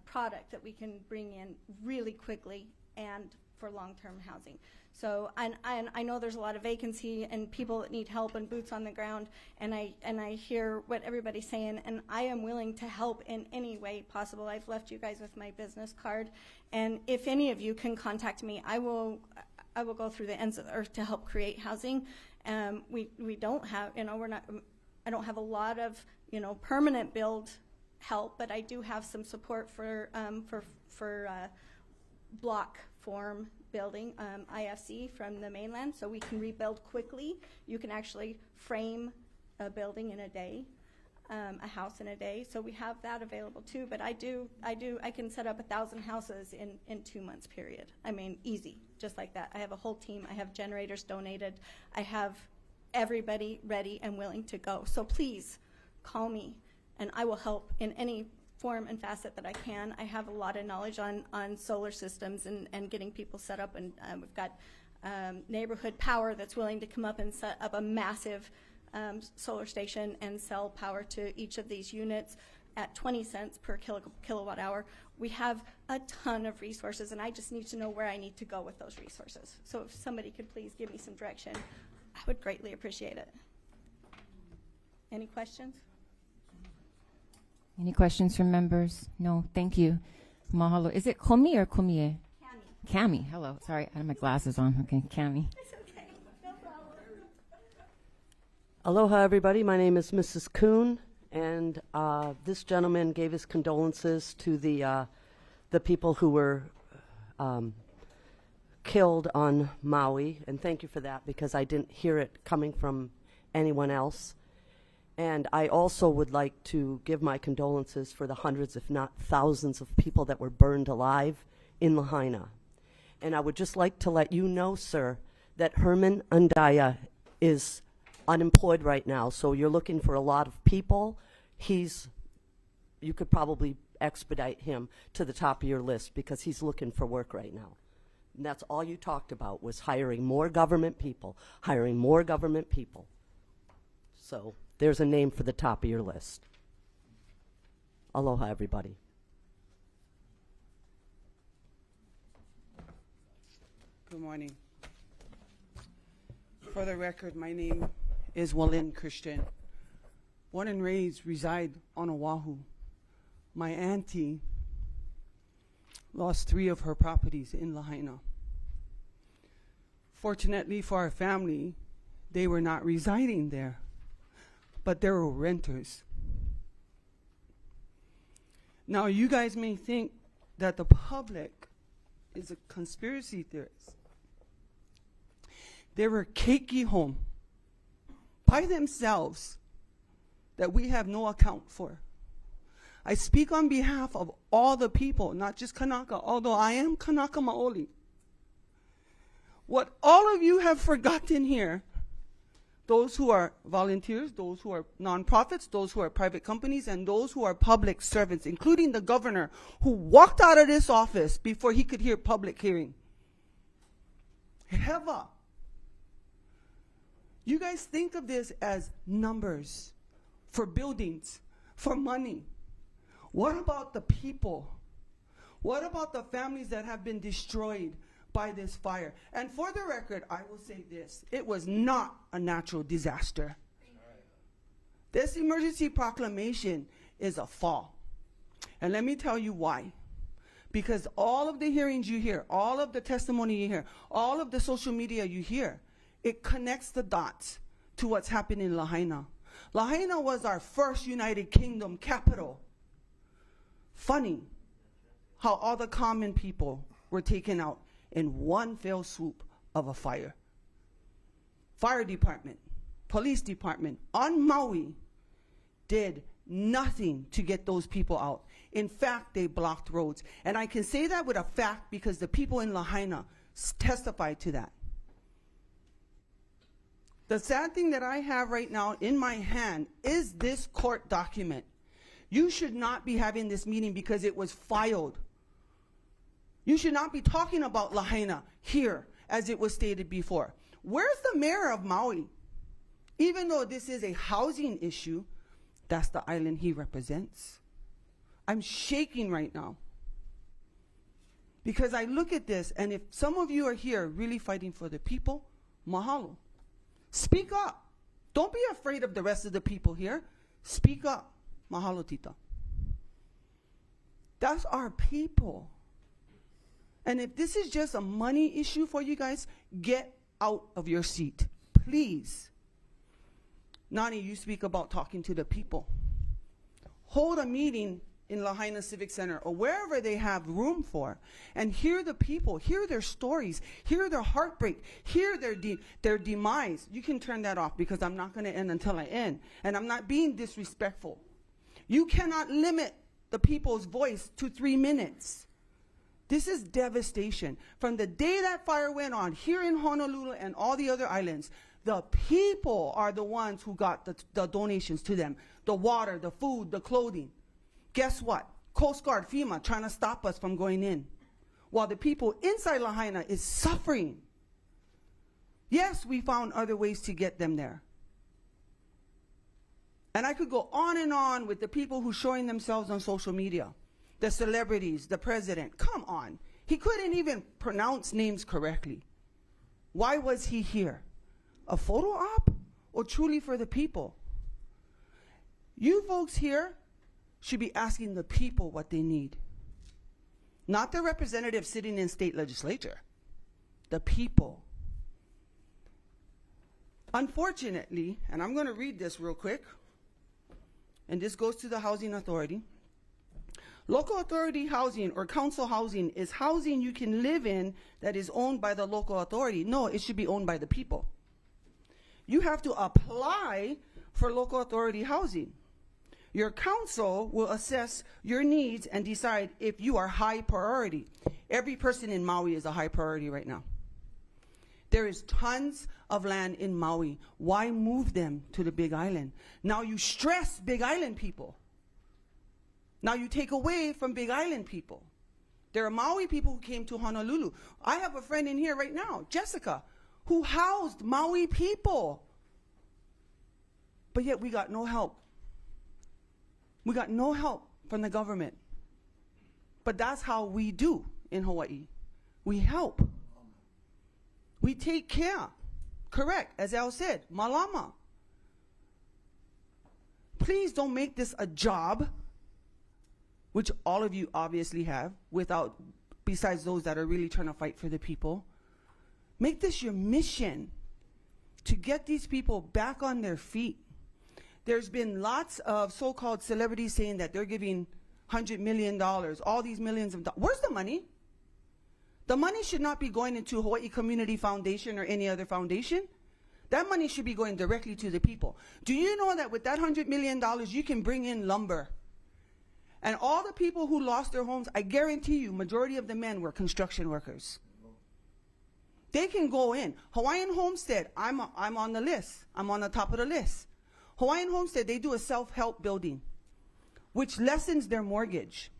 product that we can bring in really quickly and for long-term housing. So, and I know there's a lot of vacancy and people that need help and boots on the ground, and I hear what everybody's saying, and I am willing to help in any way possible. I've left you guys with my business card, and if any of you can contact me, I will go through the ends of the earth to help create housing. We don't have, I don't have a lot of, permanent build help, but I do have some support for block form building, IFC from the mainland, so we can rebuild quickly. You can actually frame a building in a day, a house in a day. So we have that available too. But I can set up 1,000 houses in 2 months period. I mean, easy, just like that. I have a whole team. I have generators donated. I have everybody ready and willing to go. So please call me, and I will help in any form and facet that I can. I have a lot of knowledge on solar systems and getting people set up, and we've got neighborhood power that's willing to come up and set up a massive solar station and sell power to each of these units at 20 cents per kilowatt hour. We have a ton of resources, and I just need to know where I need to go with those resources. So if somebody could please give me some direction, I would greatly appreciate it. Any questions? Any questions from members? No, thank you. Mahalo. Is it Komi or Komie? Cami. Hello. Sorry, I have my glasses on. Okay, Cami. It's okay. No problem. Aloha, everybody. My name is Mrs. Kuhn, and this gentleman gave his condolences to the people who were killed on Maui, and thank you for that, because I didn't hear it coming from anyone else. And I also would like to give my condolences for the hundreds, if not thousands, of people that were burned alive in Lahaina. And I would just like to let you know, sir, that Herman Andaya is unemployed right now. So you're looking for a lot of people. You could probably expedite him to the top of your list, because he's looking for work right now. And that's all you talked about, was hiring more government people, hiring more government people. So there's a name for the top of your list. Aloha, everybody. Good morning. For the record, my name is Walin Christian. Born and raised, reside on Oahu. My auntie lost 3 of her properties in Lahaina. Fortunately for our family, they were not residing there, but they were renters. Now, you guys may think that the public is a conspiracy theorist. They were keiki home by themselves that we have no account for. I speak on behalf of all the people, not just Kanaka, although I am Kanaka Maoli. What all of you have forgotten here, those who are volunteers, those who are nonprofits, those who are private companies, and those who are public servants, including the governor, who walked out of this office before he could hear public hearing. Heva. You guys think of this as numbers for buildings, for money. What about the people? What about the families that have been destroyed by this fire? And for the record, I will say this: it was not a natural disaster. This emergency proclamation is a fall. And let me tell you why. Because all of the hearings you hear, all of the testimony you hear, all of the social media you hear, it connects the dots to what's happening in Lahaina. Lahaina was our first United Kingdom capital. Funny how all the common people were taken out in one fell swoop of a fire. Fire department, police department on Maui did nothing to get those people out. In fact, they blocked roads. And I can say that with a fact because the people in Lahaina testified to that. The sad thing that I have right now in my hand is this court document. You should not be having this meeting because it was filed. You should not be talking about Lahaina here as it was stated before. Where's the mayor of Maui? Even though this is a housing issue, that's the island he represents. I'm shaking right now. Because I look at this, and if some of you are here really fighting for the people, mahalo. Speak up. Don't be afraid of the rest of the people here. Speak up. Mahalo, Tita. That's our people. And if this is just a money issue for you guys, get out of your seat. Please. Nani, you speak about talking to the people. Hold a meeting in Lahaina Civic Center or wherever they have room for, and hear the people, hear their stories, hear their heartbreak, hear their demise. You can turn that off because I'm not going to end until I end, and I'm not being disrespectful. You cannot limit the people's voice to 3 minutes. This is devastation. From the day that fire went on here in Honolulu and all the other islands, the people are the ones who got the donations to them, the water, the food, the clothing. Guess what? Coast Guard, FEMA, trying to stop us from going in, while the people inside Lahaina is suffering. Yes, we found other ways to get them there. And I could go on and on with the people who showing themselves on social media, the celebrities, the president. Come on. He couldn't even pronounce names correctly. Why was he here? A photo op or truly for the people? You folks here should be asking the people what they need. Not the representatives sitting in state legislature. The people. Unfortunately, and I'm going to read this real quick, and this goes to the Housing Authority. Local authority housing or council housing is housing you can live in that is owned by the local authority. No, it should be owned by the people. You have to apply for local authority housing. Your council will assess your needs and decide if you are high priority. Every person in Maui is a high priority right now. There is tons of land in Maui. Why move them to the Big Island? Now you stress Big Island people. Now you take away from Big Island people. There are Maui people who came to Honolulu. I have a friend in here right now, Jessica, who housed Maui people. But yet we got no help. We got no help from the government. But that's how we do in Hawaii. We help. We take care. Correct, as Al said, malama. Please don't make this a job, which all of you obviously have, besides those that are really trying to fight for the people. Make this your mission to get these people back on their feet. There's been lots of so-called celebrities saying that they're giving $100 million, all these millions of dollars. Where's the money? The money should not be going into Hawaii Community Foundation or any other foundation. That money should be going directly to the people. Do you know that with that $100 million, you can bring in lumber? And all the people who lost their homes, I guarantee you, majority of the men were construction workers. They can go in. Hawaiian Homestead, I'm on the list. I'm on the top of the list. Hawaiian Homestead, they do a self-help building, which lessens their mortgage.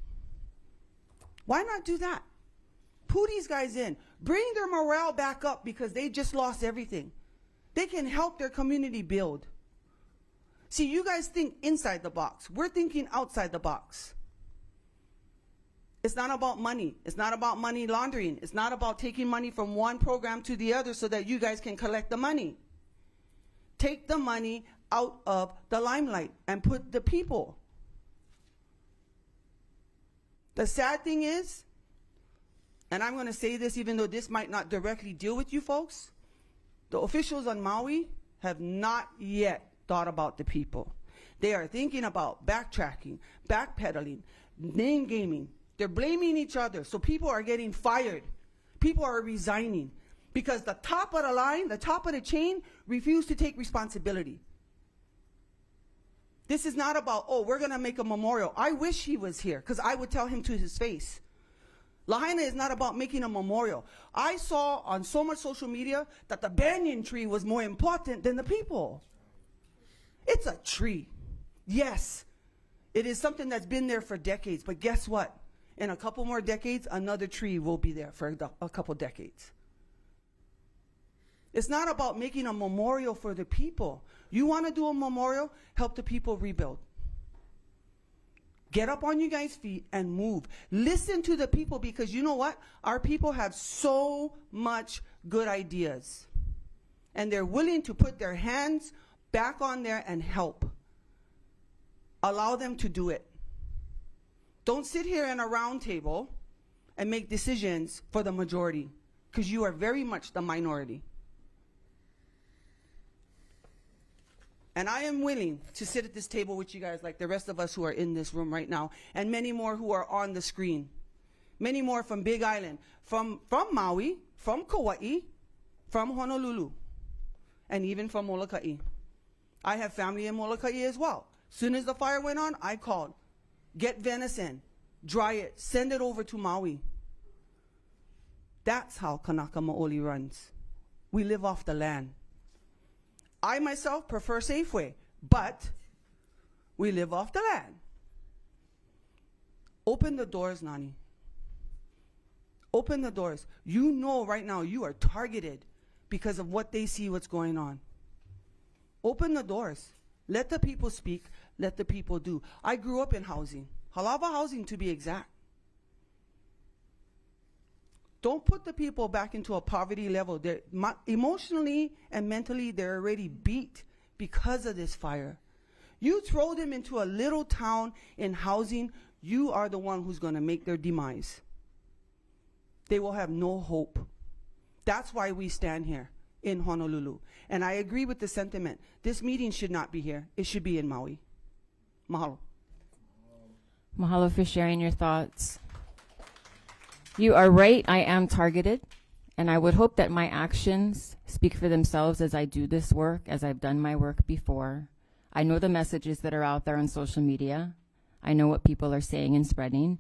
Why not do that? Put these guys in. Bring their morale back up because they just lost everything. They can help their community build. See, you guys think inside the box. We're thinking outside the box. It's not about money. It's not about money laundering. It's not about taking money from one program to the other so that you guys can collect the money. Take the money out of the limelight and put the people. The sad thing is, and I'm going to say this even though this might not directly deal with you folks, the officials on Maui have not yet thought about the people. They are thinking about backtracking, backpedaling, name gaming. They're blaming each other. So people are getting fired. People are resigning because the top of the line, the top of the chain, refuse to take responsibility. This is not about, oh, we're going to make a memorial. I wish he was here because I would tell him to his face. Lahaina is not about making a memorial. I saw on so much social media that the banyan tree was more important than the people. It's a tree. Yes, it is something that's been there for decades, but guess what? In a couple more decades, another tree will be there for a couple decades. It's not about making a memorial for the people. You want to do a memorial? Help the people rebuild. Get up on you guys' feet and move. Listen to the people, because you know what? Our people have so much good ideas. And they're willing to put their hands back on there and help. Allow them to do it. Don't sit here in a round table and make decisions for the majority, because you are very much the minority. And I am willing to sit at this table with you guys like the rest of us who are in this room right now, and many more who are on the screen. Many more from Big Island, from Maui, from Kauai, from Honolulu, and even from Molokai. I have family in Molokai as well. Soon as the fire went on, I called. Get venison, dry it, send it over to Maui. That's how Kanaka Maoli runs. We live off the land. I myself prefer Safeway, but we live off the land. Open the doors, Nani. Open the doors. You know right now you are targeted because of what they see, what's going on. Open the doors. Let the people speak. Let the people do. I grew up in housing. Halava housing, to be exact. Don't put the people back into a poverty level. They're emotionally and mentally, they're already beat because of this fire. You throw them into a little town in housing, you are the one who's going to make their demise. They will have no hope. That's why we stand here in Honolulu. And I agree with the sentiment. This meeting should not be here. It should be in Maui. Mahalo. Mahalo for sharing your thoughts. You are right, I am targeted, and I would hope that my actions speak for themselves as I do this work, as I've done my work before. I know the messages that are out there on social media. I know what people are saying and spreading.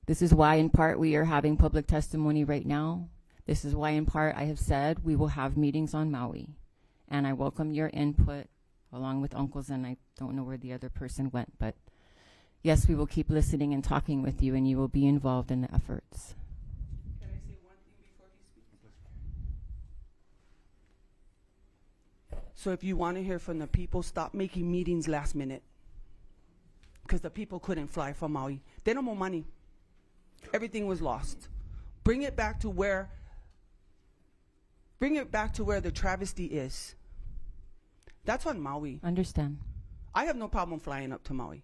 This is why, in part, we are having public testimony right now. This is why, in part, I have said we will have meetings on Maui, and I welcome your input, along with Uncles, and I don't know where the other person went, but yes, we will keep listening and talking with you, and you will be involved in the efforts. Can I say one thing before he speaks? So if you want to hear from the people, stop making meetings last minute. Because the people couldn't fly from Maui. They don't have money. Everything was lost. Bring it back to where the travesty is. That's on Maui. Understand. I have no problem flying up to Maui.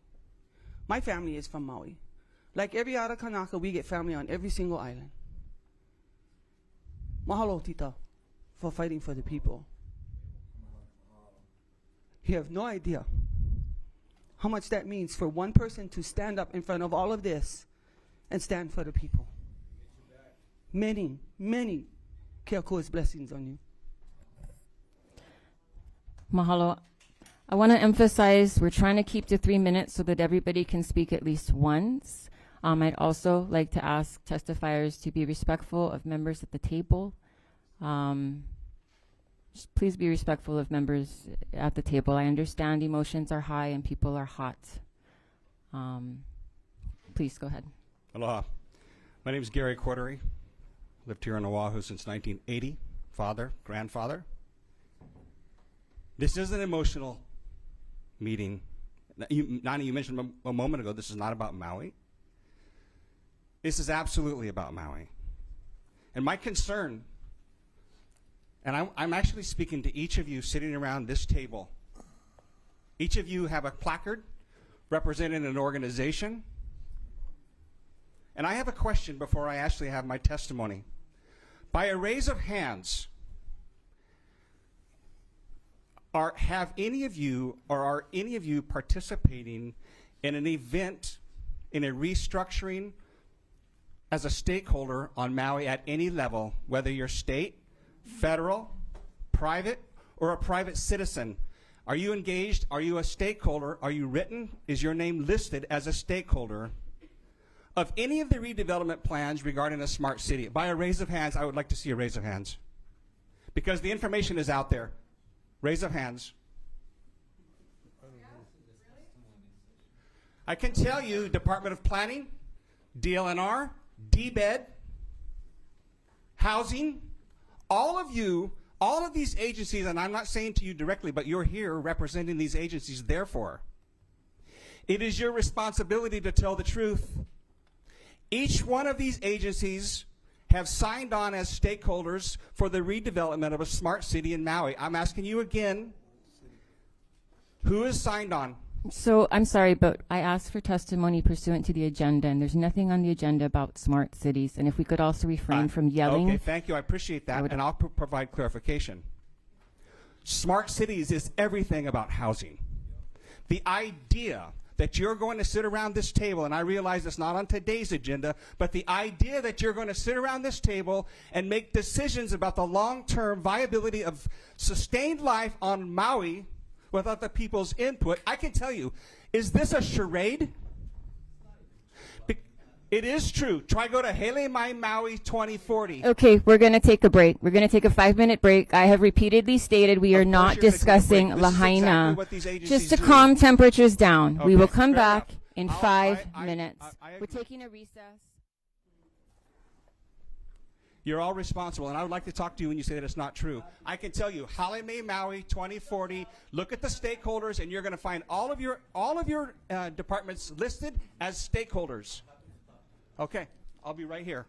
My family is from Maui. Like every other Kanaka, we get family on every single island. Mahalo, Tita, for fighting for the people. You have no idea how much that means for one person to stand up in front of all of this and stand for the people. Many, many Keakua's blessings on you. Mahalo. I want to emphasize we're trying to keep to 3 minutes so that everybody can speak at least once. I'd also like to ask testifiers to be respectful of members at the table. Just please be respectful of members at the table. I understand emotions are high and people are hot. Please go ahead. Aloha. My name is Gary Cordery. Lived here on Oahu since 1980. Father, grandfather. This is an emotional meeting. Nani, you mentioned a moment ago, this is not about Maui. This is absolutely about Maui. And my concern, and I'm actually speaking to each of you sitting around this table. Each of you have a placard representing an organization. And I have a question before I actually have my testimony. By a raise of hands, are any of you participating in an event, in a restructuring as a stakeholder on Maui at any level, whether you're state, federal, private, or a private citizen? Are you engaged? Are you a stakeholder? Are you written? Is your name listed as a stakeholder of any of the redevelopment plans regarding a smart city? By a raise of hands, I would like to see a raise of hands. Because the information is out there. Raise of hands. I can tell you, Department of Planning, DLNR, DBED, Housing, all of these agencies, and I'm not saying to you directly, but you're here representing these agencies, therefore, it is your responsibility to tell the truth. Each one of these agencies have signed on as stakeholders for the redevelopment of a smart city in Maui. I'm asking you again, who has signed on? So I'm sorry, but I asked for testimony pursuant to the agenda, and there's nothing on the agenda about smart cities. And if we could also refrain from yelling. Okay, thank you. I appreciate that, and I'll provide clarification. Smart cities is everything about housing. The idea that you're going to sit around this table, and I realize it's not on today's agenda, but the idea that you're going to sit around this table and make decisions about the long-term viability of sustained life on Maui without the people's input, I can tell you, is this a charade? It is true. Try go to Hele Mai Maui 2040. Okay, we're going to take a break. We're going to take a 5-minute break. I have repeatedly stated we are not discussing Lahaina. Just to calm temperatures down. We will come back in 5 minutes. We're taking a recess. You're all responsible, and I would like to talk to you when you say that it's not true. I can tell you, Hele Mai Maui 2040. Look at the stakeholders, and you're going to find all of your departments listed as stakeholders. Okay, I'll be right here.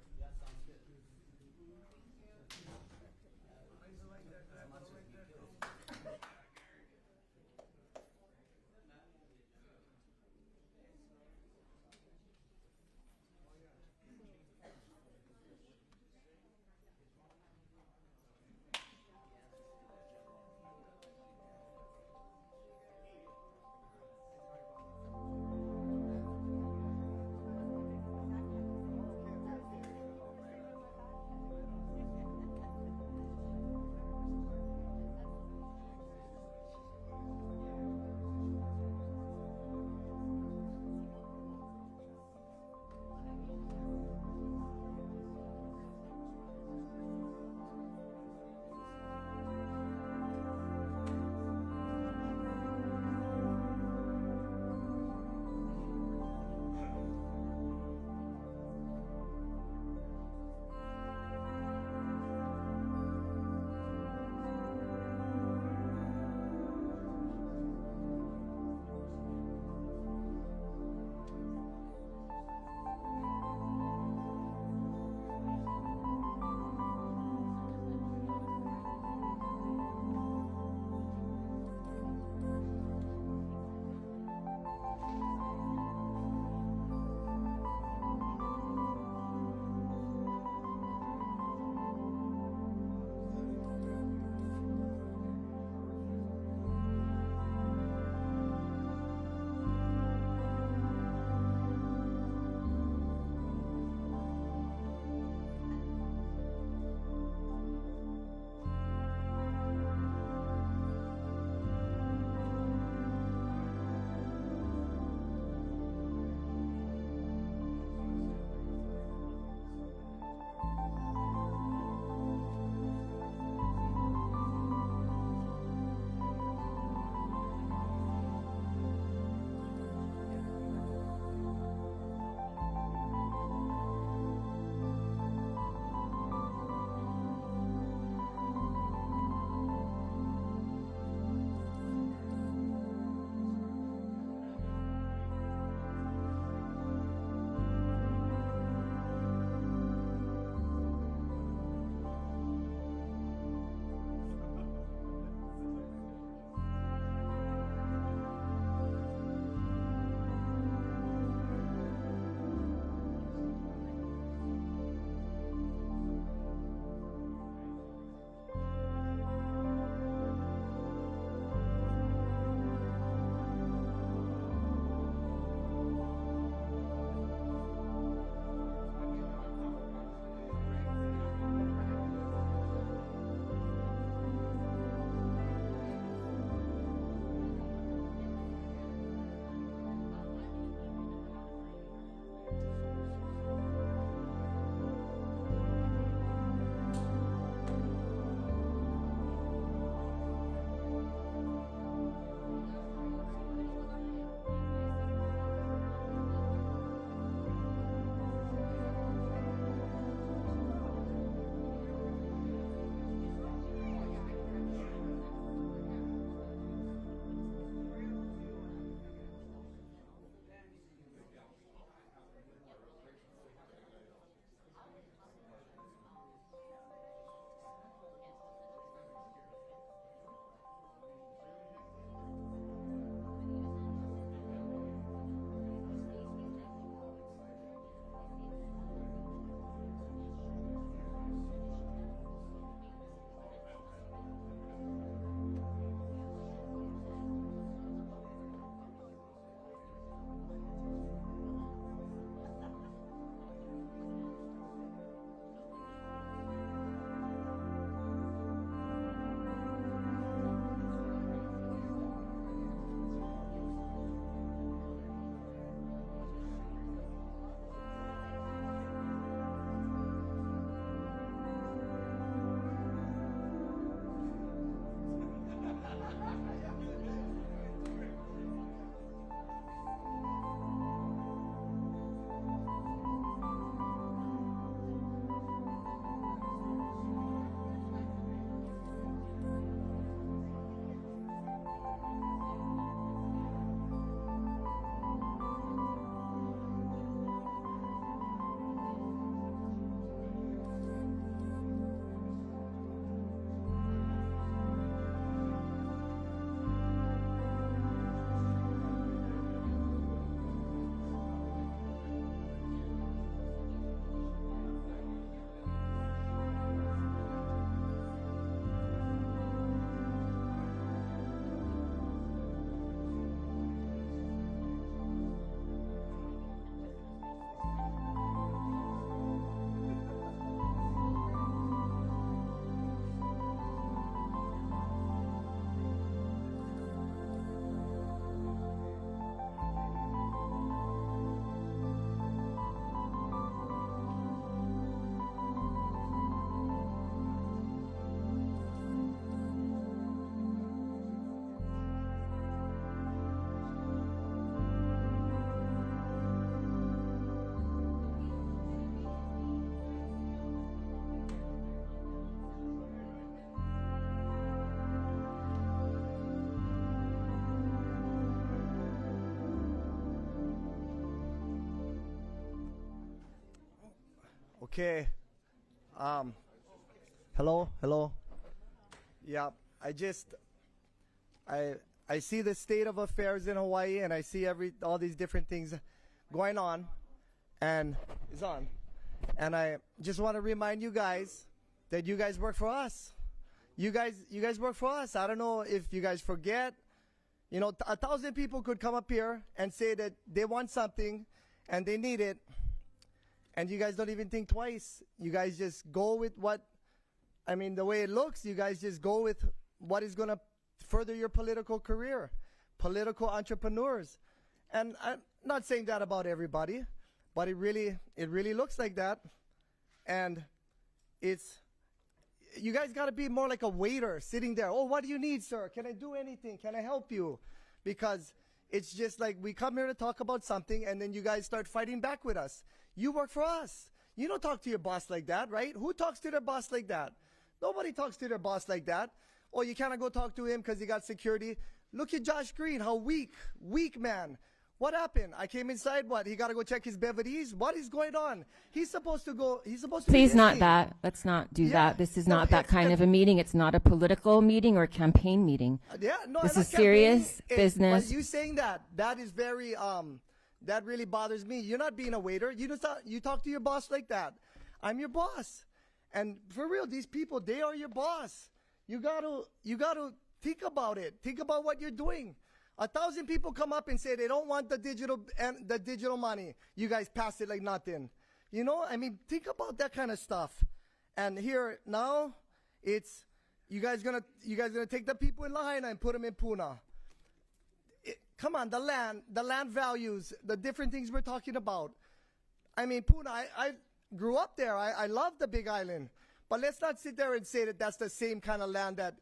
Okay. Hello. Yeah, I see the state of affairs in Hawaii, and I see all these different things going on, and it's on. And I just want to remind you guys that you guys work for us. You guys work for us. I don't know if you guys forget. 1,000 people could come up here and say that they want something and they need it, and you guys don't even think twice. You guys just go with the way it looks. You guys just go with what is going to further your political career, political entrepreneurs. And I'm not saying that about everybody, but it really looks like that. And you guys got to be more like a waiter sitting there. Oh, what do you need, sir? Can I do anything? Can I help you? Because it's just like we come here to talk about something, and then you guys start fighting back with us. You work for us. You don't talk to your boss like that, right? Who talks to their boss like that? Nobody talks to their boss like that. Oh, you cannot go talk to him because he got security. Look at Josh Green, how weak man. What happened? I came inside, what? He got to go check his bevities? What is going on? He's supposed to Please be not busy. that. Let's not do Yeah. that. This is No, not that it's- kind of a meeting. It's not a political meeting or a campaign meeting. Yeah, no, This I'm is not serious campaigning. business. But you saying that is very, that really bothers me. You're not being a waiter. You talk to your boss like that. I'm your boss. And for real, these people, they are your boss. You gotta think about it. Think about what you're doing. 1,000 people come up and say they don't want the digital money. You guys pass it like nothing. Think about that kind of stuff. And here now, it's you guys gonna take the people in Lahaina and put them in Puna. Come on, the land values, the different things we're talking about. Puna, I grew up there. I love the Big Island. But let's not sit there and say that that's the same kind of land that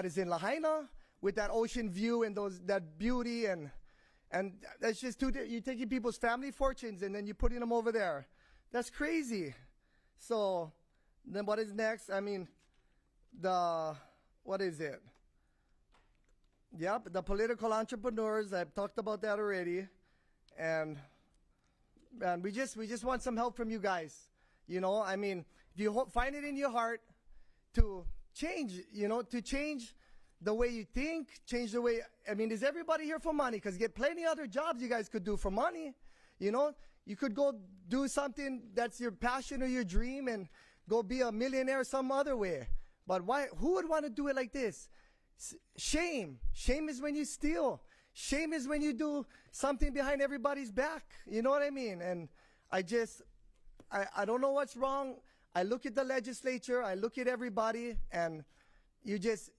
is in Lahaina with that ocean view and that beauty and that's just you're taking people's family fortunes and then you're putting them over there. That's crazy. So then what is next? What is it? Yep, the political entrepreneurs. I've talked about that already. And we just want some help from you guys. If you find it in your heart to change, to change the way you think, change the way, is everybody here for money? Because you get plenty of other jobs you guys could do for money. You could go do something that's your passion or your dream and go be a millionaire some other way. But why? Who would want to do it like this? Shame. Shame is when you steal. Shame is when you do something behind everybody's back. You know what I mean? And I don't know what's wrong. I look at the legislature, I look at everybody, and is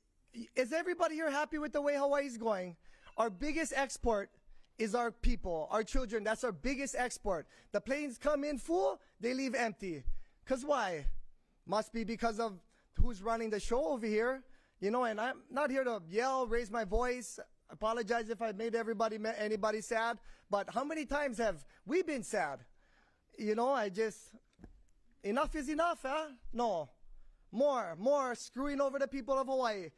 everybody here happy with the way Hawaii's going? Our biggest export is our people, our children. That's our biggest export. The planes come in full, they leave empty. Because why? Must be because of who's running the show over here. And I'm not here to yell, raise my voice. Apologize if I made anybody sad. But how many times have we been sad? Enough is enough, huh? No. More screwing over the people of Hawaii.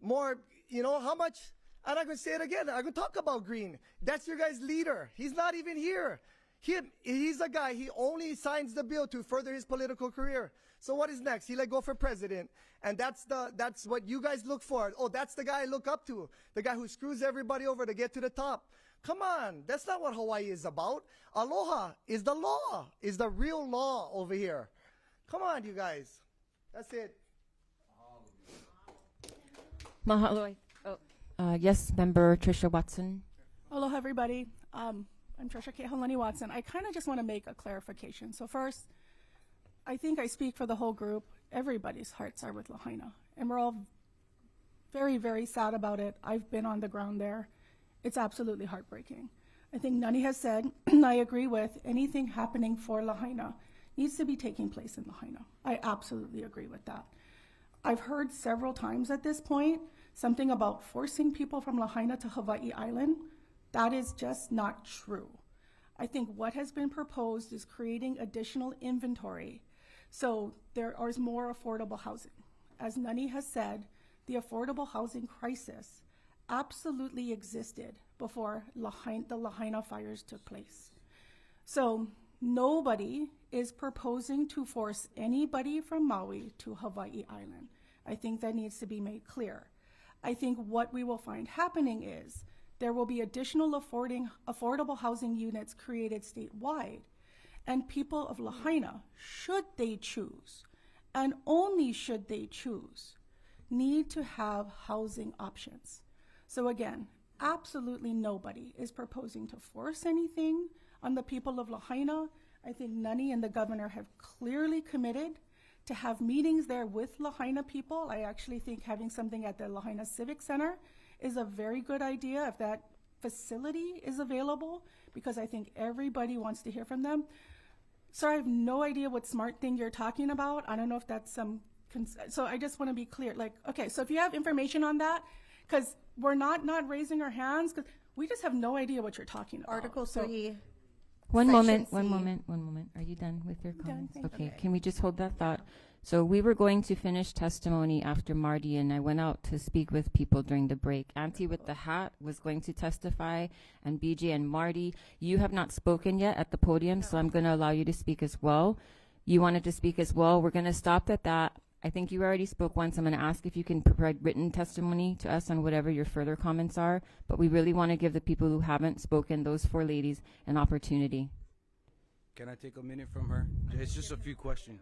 More, how much? And I'm going to say it again. I'm going to talk about Green. That's your guy's leader. He's not even here. He's a guy, he only signs the bill to further his political career. So what is next? He go for president. And that's what you guys look for. Oh, that's the guy I look up to. The guy who screws everybody over to get to the top. Come on, that's not what Hawaii is about. Aloha is the law, is the real law over here. Come on, you guys. That's it. Mahalo. Yes, Member Tricia Watson. Aloha, everybody. I'm Tricia Kehalani Watson. I kind of just want to make a clarification. So first, I think I speak for the whole group. Everybody's hearts are with Lahaina, and we're all very, very sad about it. I've been on the ground there. It's absolutely heartbreaking. I think Nani has said, and I agree with, anything happening for Lahaina needs to be taking place in Lahaina. I absolutely agree with that. I've heard several times at this point something about forcing people from Lahaina to Hawaii Island. That is just not true. I think what has been proposed is creating additional inventory so there is more affordable housing. As Nani has said, the affordable housing crisis absolutely existed before the Lahaina fires took place. So nobody is proposing to force anybody from Maui to Hawaii Island. I think that needs to be made clear. I think what we will find happening is there will be additional affordable housing units created statewide, and people of Lahaina, should they choose, and only should they choose, need to have housing options. So again, absolutely nobody is proposing to force anything on the people of Lahaina. I think Nani and the governor have clearly committed to have meetings there with Lahaina people. I actually think having something at the Lahaina Civic Center is a very good idea if that facility is available, because I think everybody wants to hear from them. So I have no idea what smart thing you're talking about. I don't know if that's some, so I just want to be clear. Like, okay, so if you have information on that, because we're not raising our hands, because we just have no idea what you're talking about. Article So- 3. One Section moment. Are you done with your comments? Okay, can we just hold that thought? So we were going to finish testimony after Marty, and I went out to speak with people during the break. Auntie with the hat was going to testify, and BJ and Marty, you have not spoken yet at the podium, so I'm going to allow you to speak as well. You wanted to speak as well. We're going to stop at that. I think you already spoke once. I'm going to ask if you can provide written testimony to us on whatever your further comments are, but we really want to give the people who haven't spoken, those 4 ladies, an opportunity. Can I take a minute from her? It's just a few questions.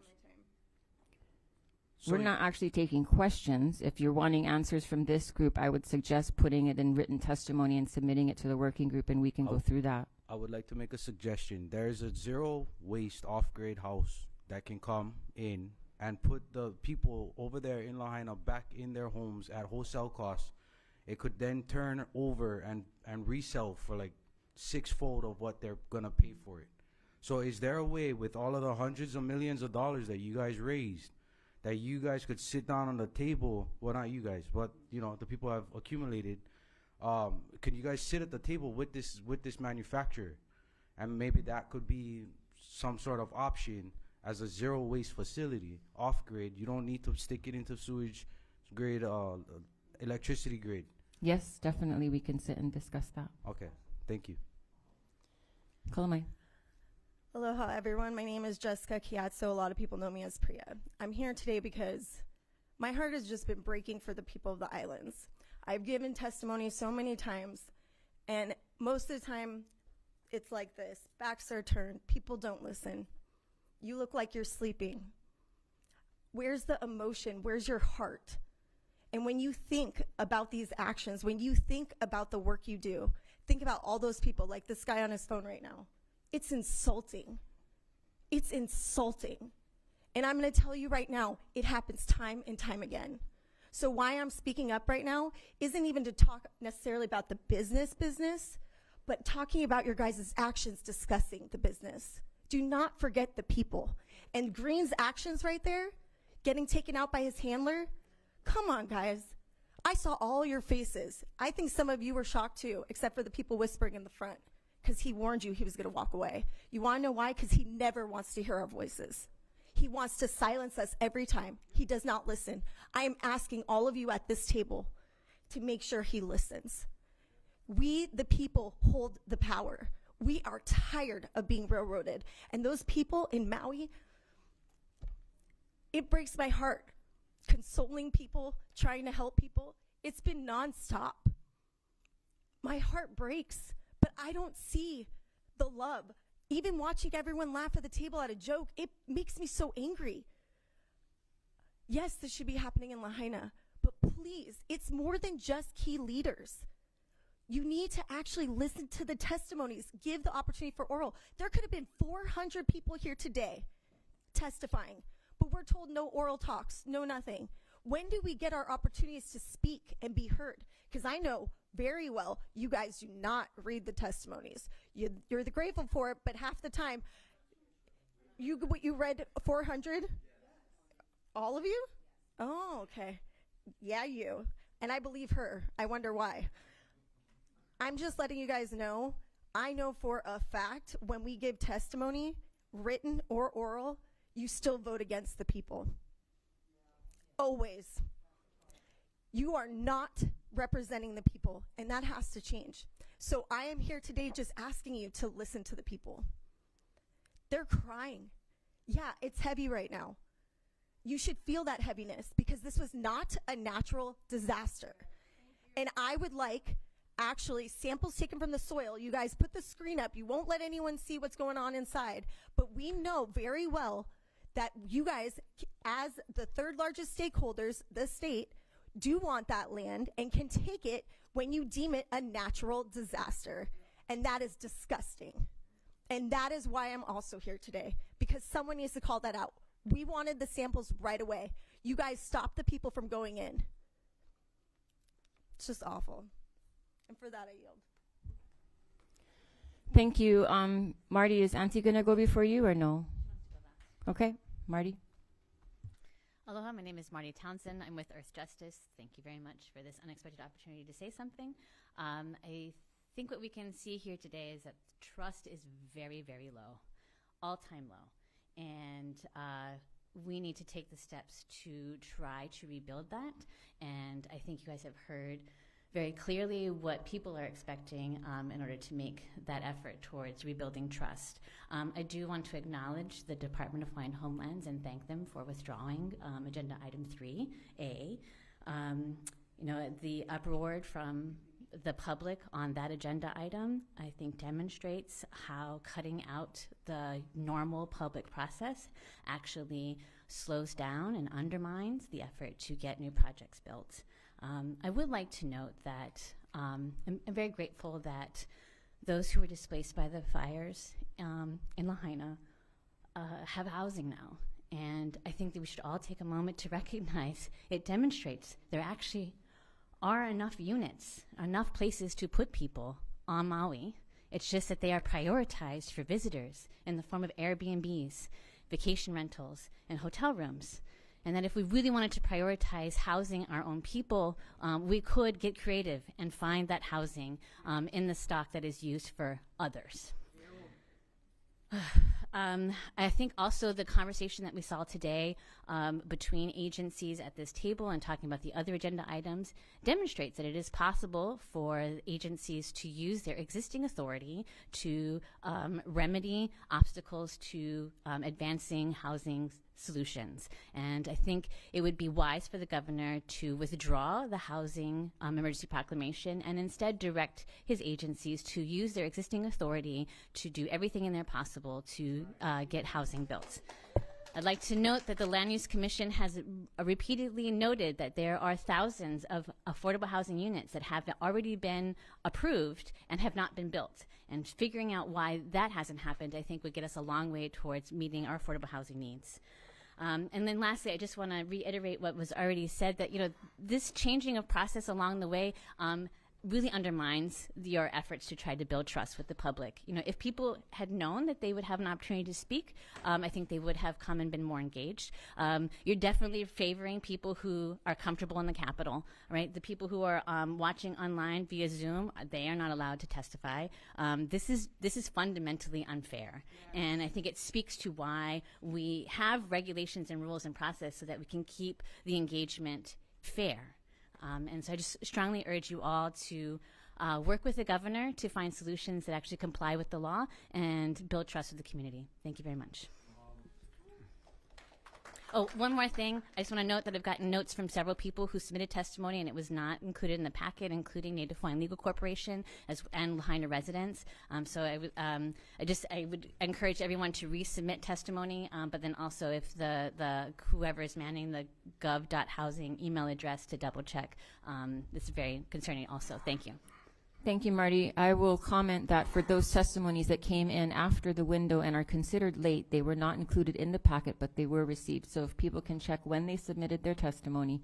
We're not actually taking questions. If you're wanting answers from this group, I would suggest putting it in written testimony and submitting it to the working group, and we can go through that. I would like to make a suggestion. There is a zero waste off-grade house that can come in and put the people over there in Lahaina back in their homes at wholesale cost. It could then turn over and resell for like 6-fold of what they're gonna pay for it. So is there a way, with all of the hundreds of millions of dollars that you guys raised, that you guys could sit down on the table? Well, not you guys, but you know, the people have accumulated. Can you guys sit at the table with this manufacturer, and maybe that could be some sort of option as a zero waste facility, off grid? You don't need to stick it into sewage grade, electricity grade. Yes, definitely, we can sit and discuss that. Okay, thank you. Kalamai. Aloha, everyone. My name is Jessica Kiatso. A lot of people know me as Priya. I'm here today because my heart has just been breaking for the people of the islands. I've given testimony so many times, and most of the time, it's like this. Backs are turned. People don't listen. You look like you're sleeping. Where's the emotion? Where's your heart? And when you think about these actions, when you think about the work you do, think about all those people, like this guy on his phone right now. It's insulting. It's insulting. And I'm going to tell you right now, it happens time and time again. So why I'm speaking up right now isn't even to talk necessarily about the business, but talking about your guys' actions discussing the business. Do not forget the people. And Green's actions right there, getting taken out by his handler, come on, guys. I saw all your faces. I think some of you were shocked too, except for the people whispering in the front, because he warned you he was going to walk away. You want to know why? Because he never wants to hear our voices. He wants to silence us every time. He does not listen. I am asking all of you at this table to make sure he listens. We, the people, hold the power. We are tired of being railroaded. And those people in Maui, it breaks my heart. Consoling people, trying to help people, it's been nonstop. My heart breaks, but I don't see the love. Even watching everyone laugh at the table at a joke, it makes me so angry. Yes, this should be happening in Lahaina, but please, it's more than just key leaders. You need to actually listen to the testimonies, give the opportunity for oral. There could have been 400 people here today testifying, but we're told no oral talks, no nothing. When do we get our opportunities to speak and be heard? Because I know very well you guys do not read the testimonies. You're the grateful for it, but half the time, you read 400? All of you? Oh, okay. Yeah, you. And I believe her. I wonder why. I'm just letting you guys know, I know for a fact when we give testimony, written or oral, you still vote against the people. Always. You are not representing the people, and that has to change. So I am here today just asking you to listen to the people. They're crying. Yeah, it's heavy right now. You should feel that heaviness because this was not a natural disaster. And I would like actually samples taken from the soil. You guys put the screen up. You won't let anyone see what's going on inside. But we know very well that you guys, as the third largest stakeholders, the state, do want that land and can take it when you deem it a natural disaster. And that is disgusting. And that is why I'm also here today, because someone needs to call that out. We wanted the samples right away. You guys stopped the people from going in. It's just awful. And for that, I yield. Thank you. Marty, is Auntie going to go before you or no? Okay, Marty. Aloha, my name is Marty Townsend. I'm with Earth Justice. Thank you very much for this unexpected opportunity to say something. I think what we can see here today is that trust is very, very low, all-time low. And we need to take the steps to try to rebuild that. And I think you guys have heard very clearly what people are expecting in order to make that effort towards rebuilding trust. I do want to acknowledge the Department of Hawaiian Homelands and thank them for withdrawing Agenda Item 3A. You know, the uproar from the public on that agenda item, I think, demonstrates how cutting out the normal public process actually slows down and undermines the effort to get new projects built. I would like to note that I'm very grateful that those who were displaced by the fires in Lahaina have housing now. And I think that we should all take a moment to recognize it demonstrates there actually are enough units, enough places to put people on Maui. It's just that they are prioritized for visitors in the form of Airbnbs, vacation rentals, and hotel rooms. And that if we really wanted to prioritize housing our own people, we could get creative and find that housing in the stock that is used for others. I think also the conversation that we saw today between agencies at this table and talking about the other agenda items demonstrates that it is possible for agencies to use their existing authority to remedy obstacles to advancing housing solutions. And I think it would be wise for the governor to withdraw the housing emergency proclamation and instead direct his agencies to use their existing authority to do everything in their possible to get housing built. I'd like to note that the Land Use Commission has repeatedly noted that there are thousands of affordable housing units that have already been approved and have not been built. And figuring out why that hasn't happened, I think, would get us a long way towards meeting our affordable housing needs. And then lastly, I just want to reiterate what was already said, that, you know, this changing of process along the way really undermines your efforts to try to build trust with the public. You know, if people had known that they would have an opportunity to speak, I think they would have come and been more engaged. You're definitely favoring people who are comfortable in the Capitol, right? The people who are watching online via Zoom, they are not allowed to testify. This is fundamentally unfair. And I think it speaks to why we have regulations and rules and process so that we can keep the engagement fair. And so I just strongly urge you all to work with the governor to find solutions that actually comply with the law and build trust with the community. Thank you very much. Oh, one more thing. I just want to note that I've gotten notes from several people who submitted testimony and it was not included in the packet, including Native Hawaiian Legal Corporation and Lahaina residents. So I would encourage everyone to resubmit testimony, but then also if the whoever is manning the gov.housing email address to double check. This is very concerning also. Thank you. Thank you, Marty. I will comment that for those testimonies that came in after the window and are considered late, they were not included in the packet, but they were received. So if people can check when they submitted their testimony,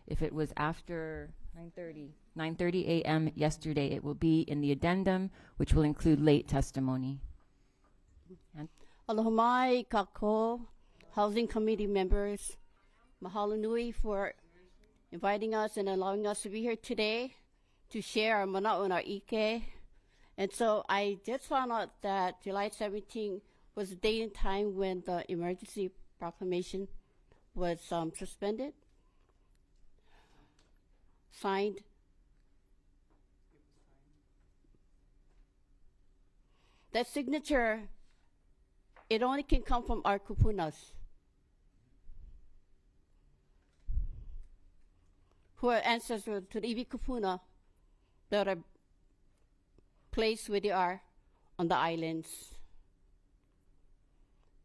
if it was after 9:30 a.m. yesterday, it will be in the addendum, which will include late testimony. Aloha mai, kako, Housing Committee members. Mahalo nui for inviting us and allowing us to be here today to share our mana'o and our ike. And so I just found out that July 17 was the date and time when the emergency proclamation was suspended, signed. That signature it only can come from our kupunas, who are ancestors to the Iwi kupuna that are placed where they are on the islands.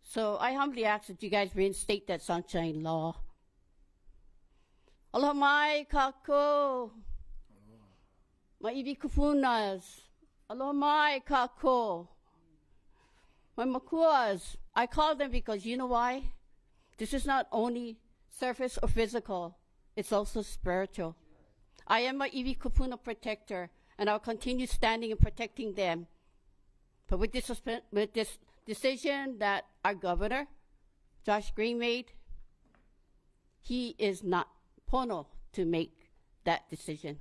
So I humbly ask that you guys reinstate that sunshine law. Aloha mai kako. My Iwi kupunas. Aloha mai kako. My makuas. I call them because you know why? This is not only surface or physical, it's also spiritual. I am a Iwi kupuna protector, and I'll continue standing and protecting them. But with this decision that our governor, Josh Green, made, he is not pono to make that decision.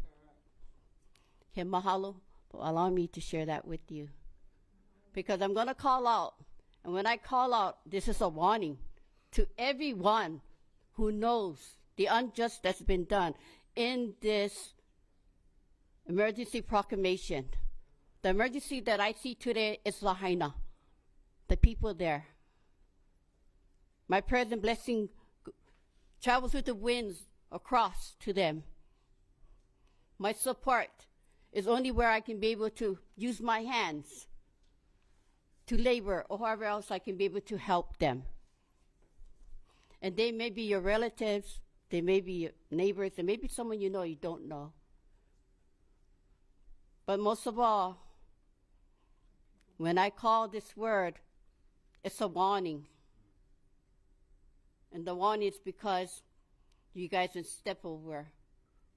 He mahalo for allowing me to share that with you. Because I'm going to call out, and when I call out, this is a warning to everyone who knows the unjust that's been done in this emergency proclamation. The emergency that I see today is Lahaina, the people there. My prayers and blessing travels with the winds across to them. My support is only where I can be able to use my hands to labor or however else I can be able to help them. And they may be your relatives, they may be your neighbors, they may be someone you know you don't know. But most of all, when I call this word, it's a warning. And the warning is because you guys will step over.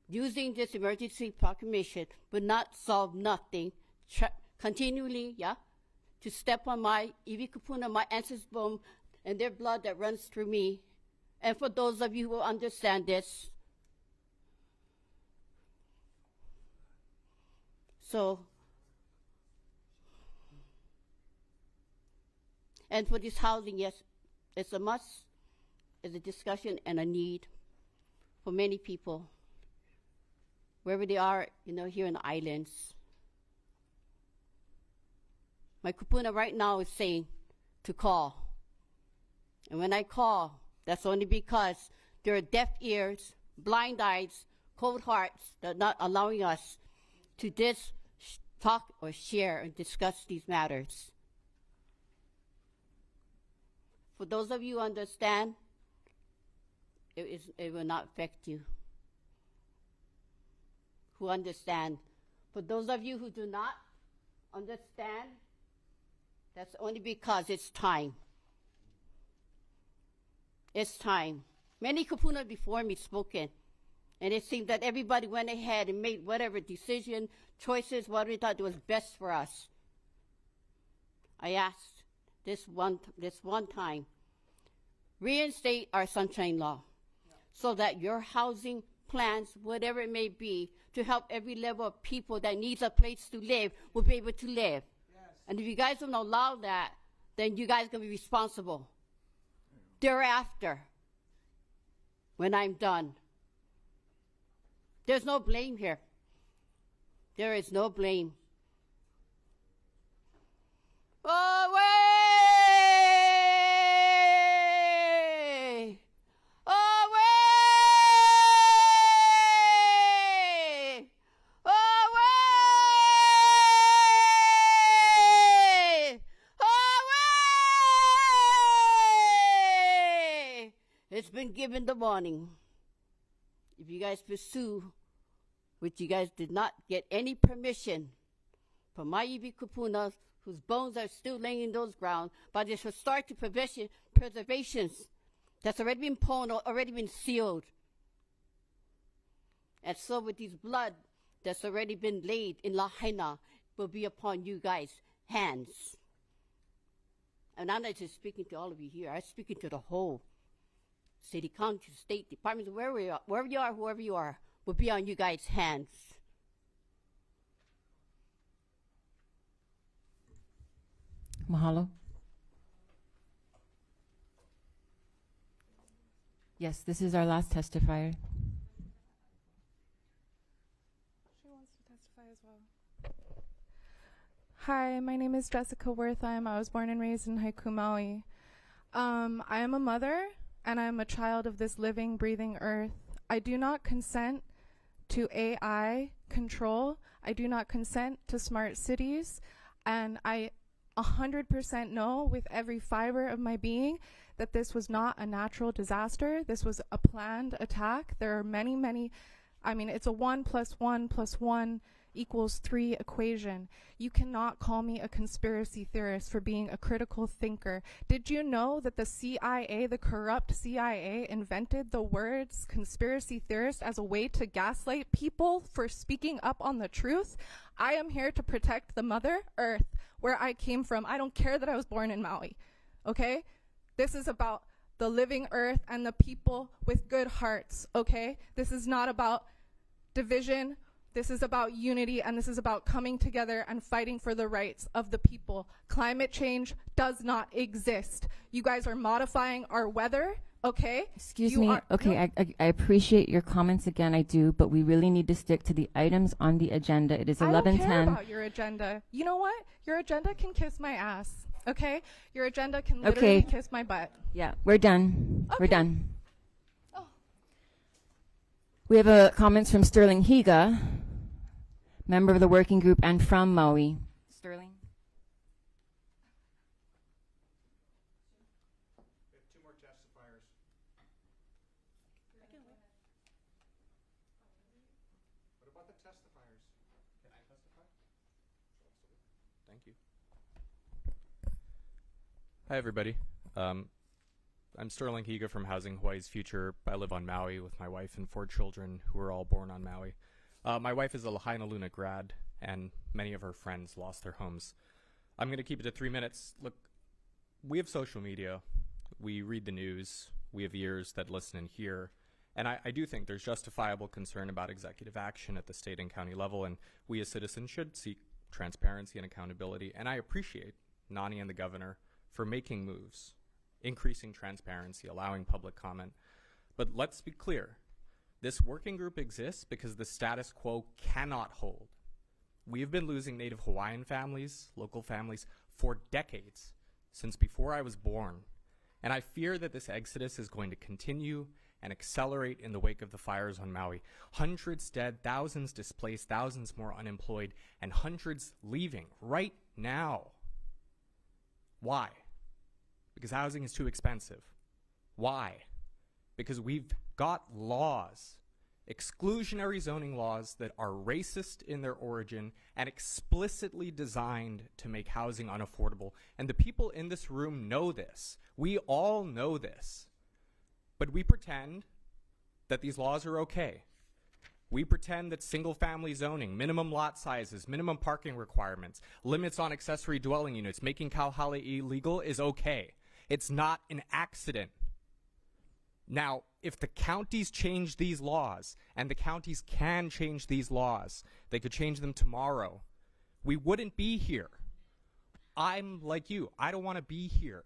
Using this emergency proclamation would not solve nothing. Continually, to step on my Iwi kupuna, my ancestors' bone, and their blood that runs through me. And for those of you who understand this, so, and for this housing, yes, it's a must, it's a discussion and a need for many people, wherever they are, here in the islands. My kupuna right now is saying to call. And when I call, that's only because there are deaf ears, blind eyes, cold hearts that are not allowing us to talk or share and discuss these matters. For those of you who understand, it will not affect you. Who understand. For those of you who do not understand, that's only because it's time. It's time. Many kupuna before me spoken, and it seemed that everybody went ahead and made whatever decision, choices, what we thought was best for us. I asked this one time, reinstate our sunshine law so that your housing plans, whatever it may be, to help every level of people that needs a place to live will be able to live. Yes. And if you guys don't allow that, then you guys are going to be responsible. Thereafter, when I'm done. There's no blame here. There is no blame. Away! Away! Away! Away! It's been given the warning. If you guys pursue, which you guys did not get any permission from my Iwi kupunas, whose bones are still laying in those grounds, but this historic preservations that's already been pono, already been sealed. And so with this blood that's already been laid in Lahaina will be upon you guys' hands. And I'm not just speaking to all of you here, I'm speaking to the whole city, county, state departments, wherever you are, whoever you are, will be on you guys' hands. Mahalo. Yes, this is our last testifier. She wants to testify as well. Hi, my name is Jessica Wertheim. I was born and raised in Haiku, Maui. I am a mother, and I am a child of this living, breathing earth. I do not consent to AI control. I do not consent to smart cities. And I 100% know with every fiber of my being that this was not a natural disaster. This was a planned attack. There are many, it's a 1 + 1 + 1 = 3 equation. You cannot call me a conspiracy theorist for being a critical thinker. Did you know that the CIA, the corrupt CIA, invented the words conspiracy theorist as a way to gaslight people for speaking up on the truth? I am here to protect the Mother Earth, where I came from. I don't care that I was born in Maui, okay? This is about the living earth and the people with good hearts, okay? This is not about division. This is about unity, and this is about coming together and fighting for the rights of the people. Climate change does not exist. You guys are modifying our weather, okay? Excuse me. Okay, I appreciate your comments again. I do, but we really need to stick to the items on the agenda. It is 11:10. I don't care about your agenda. You know what? Your agenda can kiss my ass, okay? Your agenda can literally kiss my butt. Yeah, we're done. We're Okay. done. We have a comments from Sterling Higa, member of the working group and from Maui. Sterling. We have 2 more testifiers. What about the testifiers? Can I testify? Thank you. Hi, everybody. I'm Sterling Higa from Housing Hawaii's Future. I live on Maui with my wife and 4 children who were all born on Maui. My wife is a Lahaina Luna grad, and many of her friends lost their homes. I'm going to keep it to 3 minutes. Look, we have social media. We read the news. We have ears that listen and hear. And I do think there's justifiable concern about executive action at the state and county level, and we as citizens should seek transparency and accountability. And I appreciate Nani and the governor for making moves, increasing transparency, allowing public comment. But let's be clear. This working group exists because the status quo cannot hold. We have been losing Native Hawaiian families, local families, for decades, since before I was born. And I fear that this exodus is going to continue and accelerate in the wake of the fires on Maui. Hundreds dead, thousands displaced, thousands more unemployed, and hundreds leaving right now. Why? Because housing is too expensive. Why? Because we've got laws, exclusionary zoning laws that are racist in their origin and explicitly designed to make housing unaffordable. And the people in this room know this. We all know this. But we pretend that these laws are okay. We pretend that single-family zoning, minimum lot sizes, minimum parking requirements, limits on accessory dwelling units, making kauhale illegal is okay. It's not an accident. Now, if the counties change these laws, and the counties can change these laws, they could change them tomorrow, we wouldn't be here. I'm like you. I don't want to be here.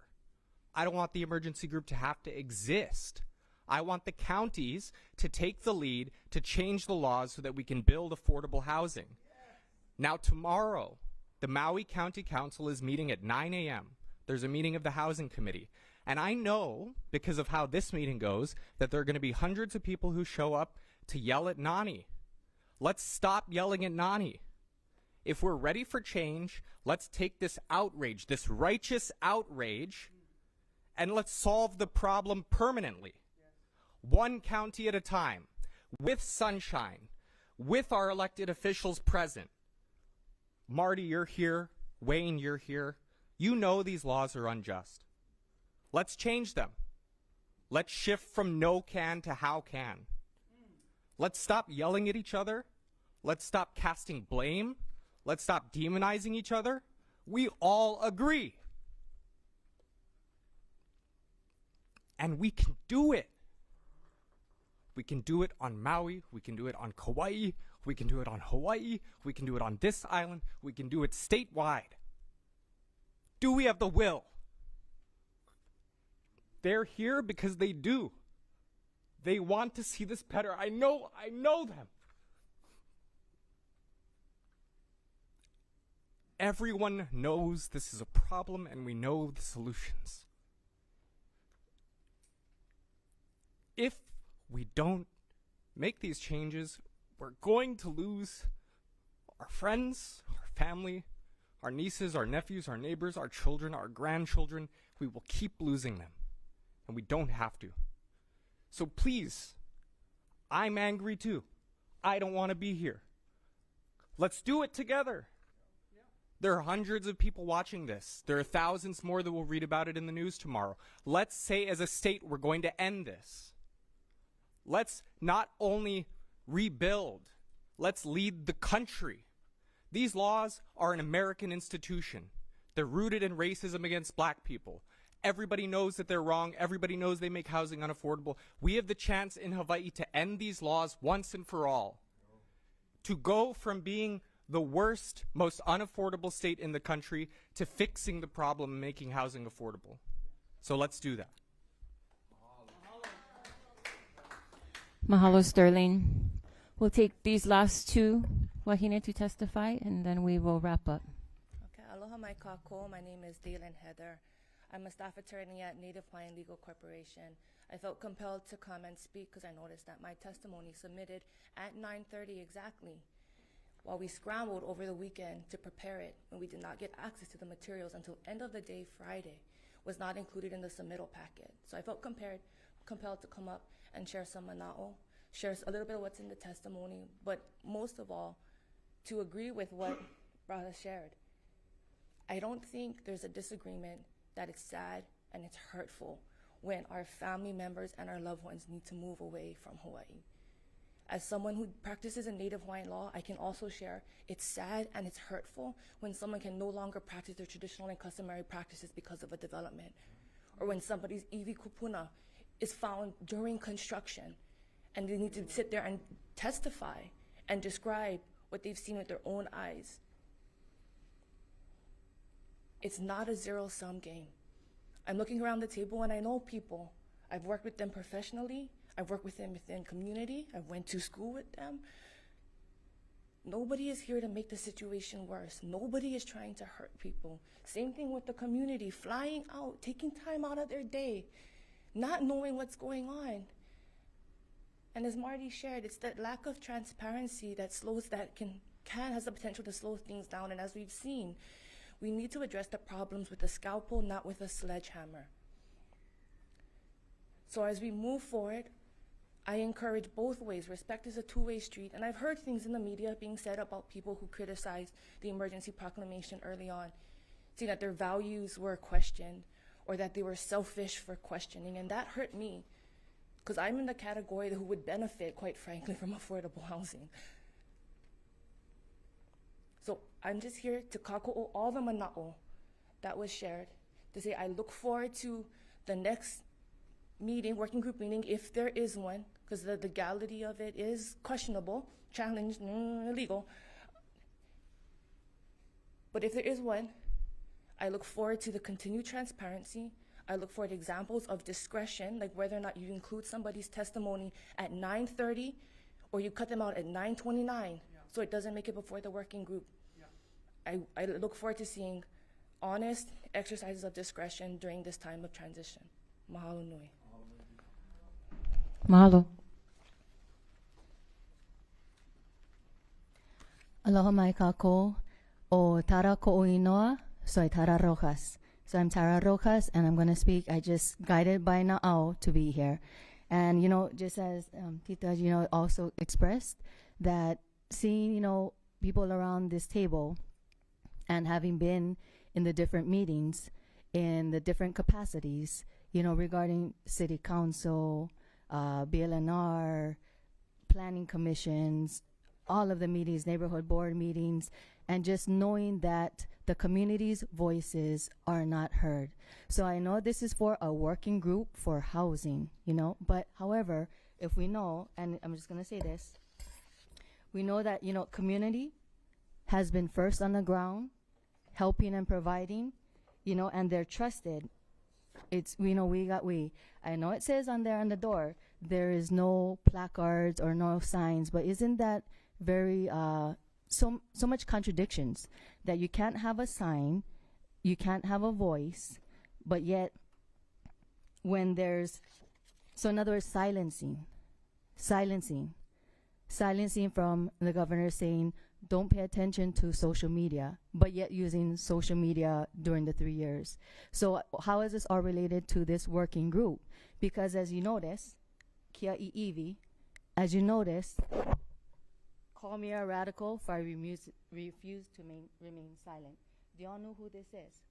I don't want the emergency group to have to exist. I want the counties to take the lead to change the laws so that we can build affordable housing. Now, tomorrow, the Maui County Council is meeting at 9 a.m. There's a meeting of the Housing Committee. And I know, because of how this meeting goes, that there are going to be hundreds of people who show up to yell at Nani. Let's stop yelling at Nani. If we're ready for change, let's take this outrage, this righteous outrage, and let's solve the problem permanently. One county at a time, with sunshine, with our elected officials present. Marty, you're here. Wayne, you're here. You know these laws are unjust. Let's change them. Let's shift from no can to how can. Let's stop yelling at each other. Let's stop casting blame. Let's stop demonizing each other. We all agree. And we can do it. We can do it on Maui. We can do it on Kauai. We can do it on Hawaii. We can do it on this island. We can do it statewide. Do we have the will? They're here because they do. They want to see this better. I know them. Everyone knows this is a problem and we know the solutions. If we don't make these changes, we're going to lose our friends, our family, our nieces, our nephews, our neighbors, our children, our grandchildren. We will keep losing them, and we don't have to. So please, I'm angry too. I don't want to be here. Let's do it together. There are hundreds of people watching this. There are thousands more that will read about it in the news tomorrow. Let's say as a state we're going to end this. Let's not only rebuild, let's lead the country. These laws are an American institution. They're rooted in racism against black people. Everybody knows that they're wrong. Everybody knows they make housing unaffordable. We have the chance in Hawaii to end these laws once and for all. To go from being the worst, most unaffordable state in the country to fixing the problem and making housing affordable. So let's do that. Mahalo, Sterling. We'll take these last two wahine to testify, and then we will wrap up. Okay, aloha mai kako. My name is Dalen Heather. I'm a staff attorney at Native Hawaiian Legal Corporation. I felt compelled to come and speak because I noticed that my testimony submitted at 9:30 exactly, while we scrambled over the weekend to prepare it, and we did not get access to the materials until end of the day Friday, was not included in the submittal packet. So I felt compelled to come up and share some mana'o, share a little bit of what's in the testimony, but most of all, to agree with what Brother shared. I don't think there's a disagreement that it's sad and it's hurtful when our family members and our loved ones need to move away from Hawaii. As someone who practices in Native Hawaiian law, I can also share it's sad and it's hurtful when someone can no longer practice their traditional and customary practices because of a development, or when somebody's iwi kupuna is found during construction and they need to sit there and testify and describe what they've seen with their own eyes. It's not a zero-sum game. I'm looking around the table and I know people. I've worked with them professionally. I've worked with them within community. I went to school with them. Nobody is here to make the situation worse. Nobody is trying to hurt people. Same thing with the community, flying out, taking time out of their day, not knowing what's going on. And as Marty shared, it's that lack of transparency that has the potential to slow things down. And as we've seen, we need to address the problems with a scalpel, not with a sledgehammer. So as we move forward, I encourage both ways. Respect is a two-way street. And I've heard things in the media being said about people who criticized the emergency proclamation early on, saying that their values were questioned or that they were selfish for questioning. And that hurt me because I'm in the category who would benefit, quite frankly, from affordable housing. So I'm just here to kako'o all the mana'o that was shared, to say I look forward to the next meeting, working group meeting, if there is one, because the legality of it is questionable, challenged, illegal. But if there is one, I look forward to the continued transparency. I look forward to examples of discretion, like whether or not you include somebody's testimony at 9:30 or you cut them out at 9:29, so it doesn't make it before the working group. I look forward to seeing honest exercises of discretion during this time of transition. Mahalo nui. Mahalo. Aloha mai kako o Tara Ko'oinoa, soy Tara Rojas. So I'm Tara Rojas, and I'm going to speak. I just guided by Na'au to be here. And, just as Tita, also expressed that seeing, people around this table and having been in the different meetings in the different capacities, regarding city council, BLNR, planning commissions, all of the meetings, neighborhood board meetings, and just knowing that the community's voices are not heard. So I know this is for a working group for housing, but however, if we know, and I'm just going to say this, we know that, community has been first on the ground, helping and providing, and they're trusted. I know it says on there on the door, there is no placards or no signs, but isn't that very so much contradictions that you can't have a sign, you can't have a voice, but yet when there's, so in other words, silencing from the governor saying, don't pay attention to social media, but yet using social media during the 3 years. So how is this all related to this working group? Because as you notice, Kia Iivi, as you notice, call me a radical for I refuse to remain silent. Do y'all know who this is?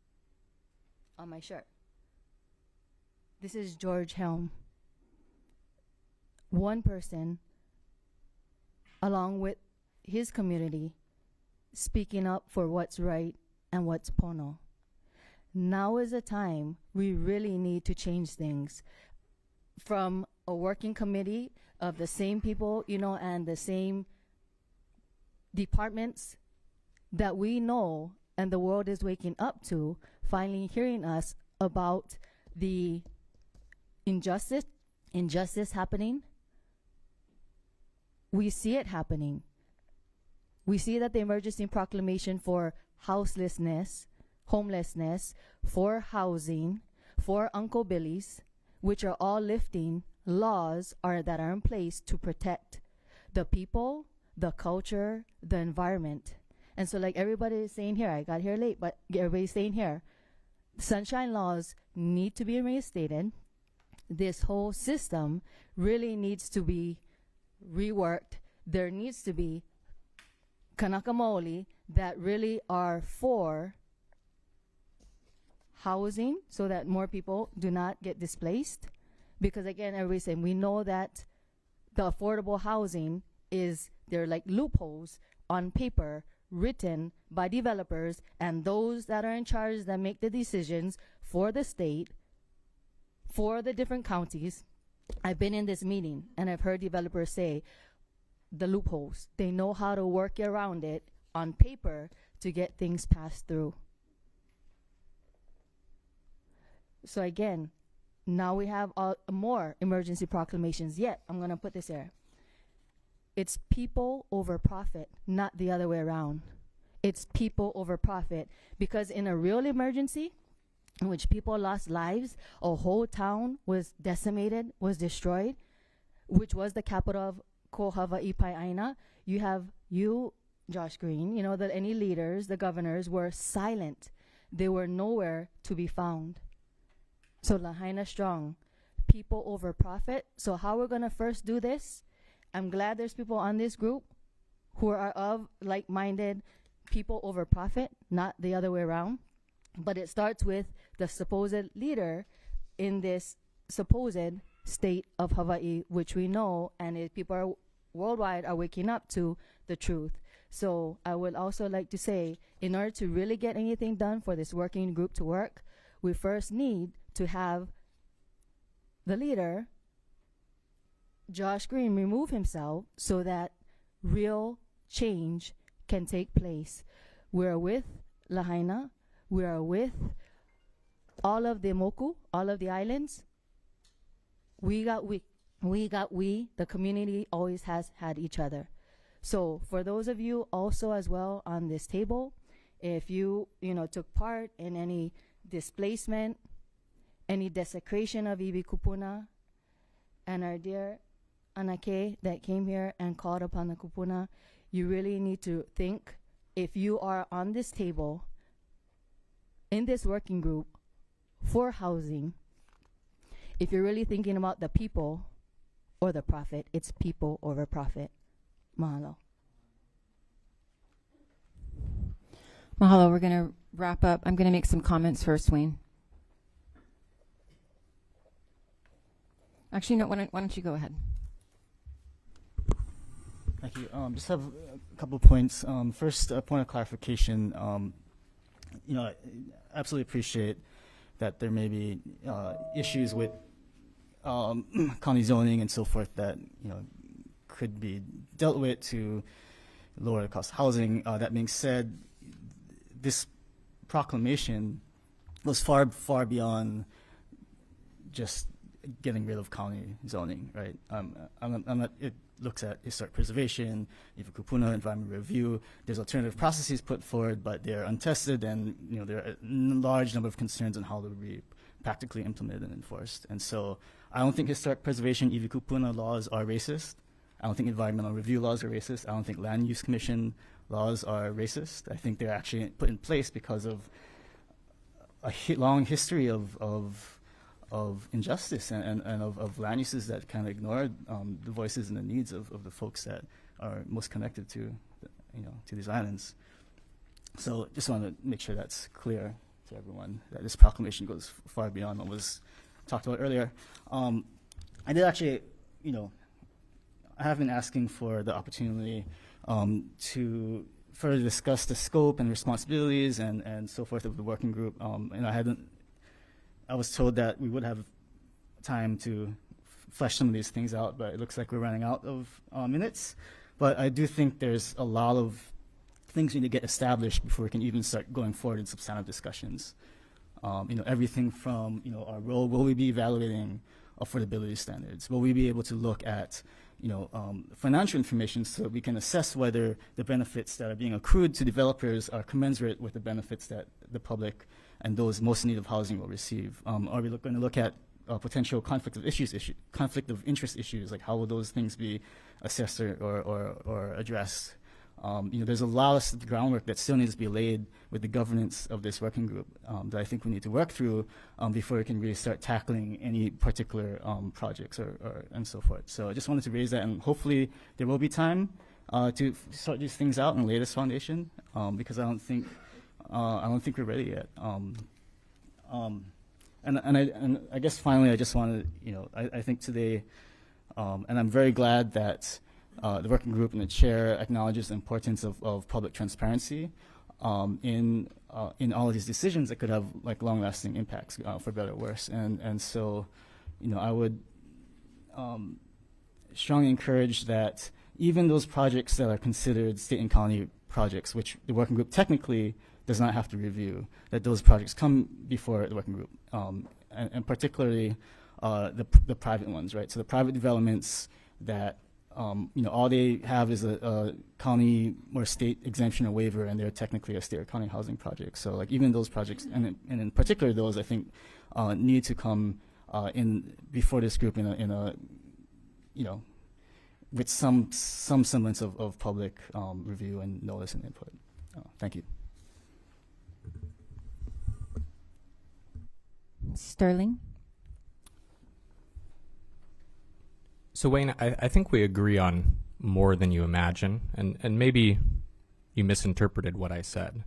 On my shirt. This is George Helm. One person, along with his community, speaking up for what's right and what's pono. Now is a time we really need to change things from a working committee of the same people, you know, and the same departments that we know and the world is waking up to, finally hearing us about the injustice happening. We see it happening. We see that the emergency proclamation for houselessness, homelessness, for housing, for Uncle Billy's, which are all lifting laws that are in place to protect the people, the culture, the environment. And so like everybody is saying here, I got here late, but everybody's saying here, sunshine laws need to be reinstated. This whole system really needs to be reworked. There needs to be kanaka maoli that really are for housing so that more people do not get displaced. Because again, everybody's saying we know that the affordable housing is, they're like loopholes on paper written by developers and those that are in charge that make the decisions for the state, for the different counties. I've been in this meeting and I've heard developers say the loopholes. They know how to work around it on paper to get things passed through. So again, now we have more emergency proclamations. Yet, I'm going to put this here. It's people over profit, not the other way around. It's people over profit. Because in a real emergency, in which people lost lives, a whole town was decimated, was destroyed, which was the capital of Ko Hawaii Aina. You, Josh Green, you know that any leaders, the governors, were silent. They were nowhere to be found. So Lahaina strong, people over profit. So how we're gonna first do this? I'm glad there's people on this group who are of like-minded people over profit, not the other way around. But it starts with the supposed leader in this supposed state of Hawaii, which we know, and people are worldwide are waking up to the truth. So I would also like to say, in order to really get anything done for this working group to work, we first need to have the leader, Josh Green, remove himself so that real change can take place. We're with Lahaina. We are with all of the Moku, all of the islands. The community always has had each other. So for those of you also as well on this table, if you took part in any displacement, any desecration of Ibi Kupuna, and our dear Anake that came here and called upon the Kupuna, you really need to think, if you are on this table, in this working group for housing, if you're really thinking about the people or the profit, it's people over profit. Mahalo. Mahalo. We're going to wrap up. I'm going to make some comments first, Wayne. Actually, no, why don't you go ahead? Thank you. Just have a couple of points. First, a point of clarification. I absolutely appreciate that there may be issues with county zoning and so forth that could be dealt with to lower the cost of housing. That being said, this proclamation was far, far beyond just getting rid of county zoning, right? looks at historic preservation, Iva Kupuna, environment review. There's alternative processes put forward, but they're untested, and there are a large number of concerns on how they will be practically implemented and enforced. And so I don't think historic preservation, Iva Kupuna laws are racist. I don't think environmental review laws are racist. I don't think land use commission laws are racist. I think they're actually put in place because of a long history of injustice and of land uses that kind of ignore the voices and the needs of the folks that are most connected to these islands. So just want to make sure that's clear to everyone, that this proclamation goes far beyond what was talked about earlier. I did actually, I have been asking for the opportunity to further discuss the scope and responsibilities and so forth of the working group. And I was told that we would have time to flesh some of these things out, but it looks like we're running out of minutes. But I do think there's a lot of things we need to get established before we can even start going forward in substantive discussions. Everything from, our role, will we be evaluating affordability standards? Will we be able to look at financial information so we can assess whether the benefits that are being accrued to developers are commensurate with the benefits that the public and those most in need of housing will receive? Are we going to look at potential conflict of interest issues, like how will those things be assessed or addressed? There's a lot of groundwork that still needs to be laid with the governance of this working group that I think we need to work through before we can really start tackling any particular projects and so forth. So I just wanted to raise that, and hopefully there will be time to sort these things out and lay this foundation, because I don't think we're ready yet. And I guess finally I just wanted, I think today, and I'm very glad that the working group and the chair acknowledges the importance of public transparency in all of these decisions that could have long-lasting impacts, for better or worse. And so, I would strongly encourage that even those projects that are considered state and county projects, which the working group technically does not have to review, that those projects come before the working group, and particularly the private ones, right? So the private developments that all they have is a county or state exemption or waiver, and they're technically a state or county housing project. So even those projects, and in particular those, I think need to come in before this group in a with some semblance of public review and notice and input. Thank you. Sterling? So Wayne, I think we agree on more than you imagine, and maybe you misinterpreted what I said.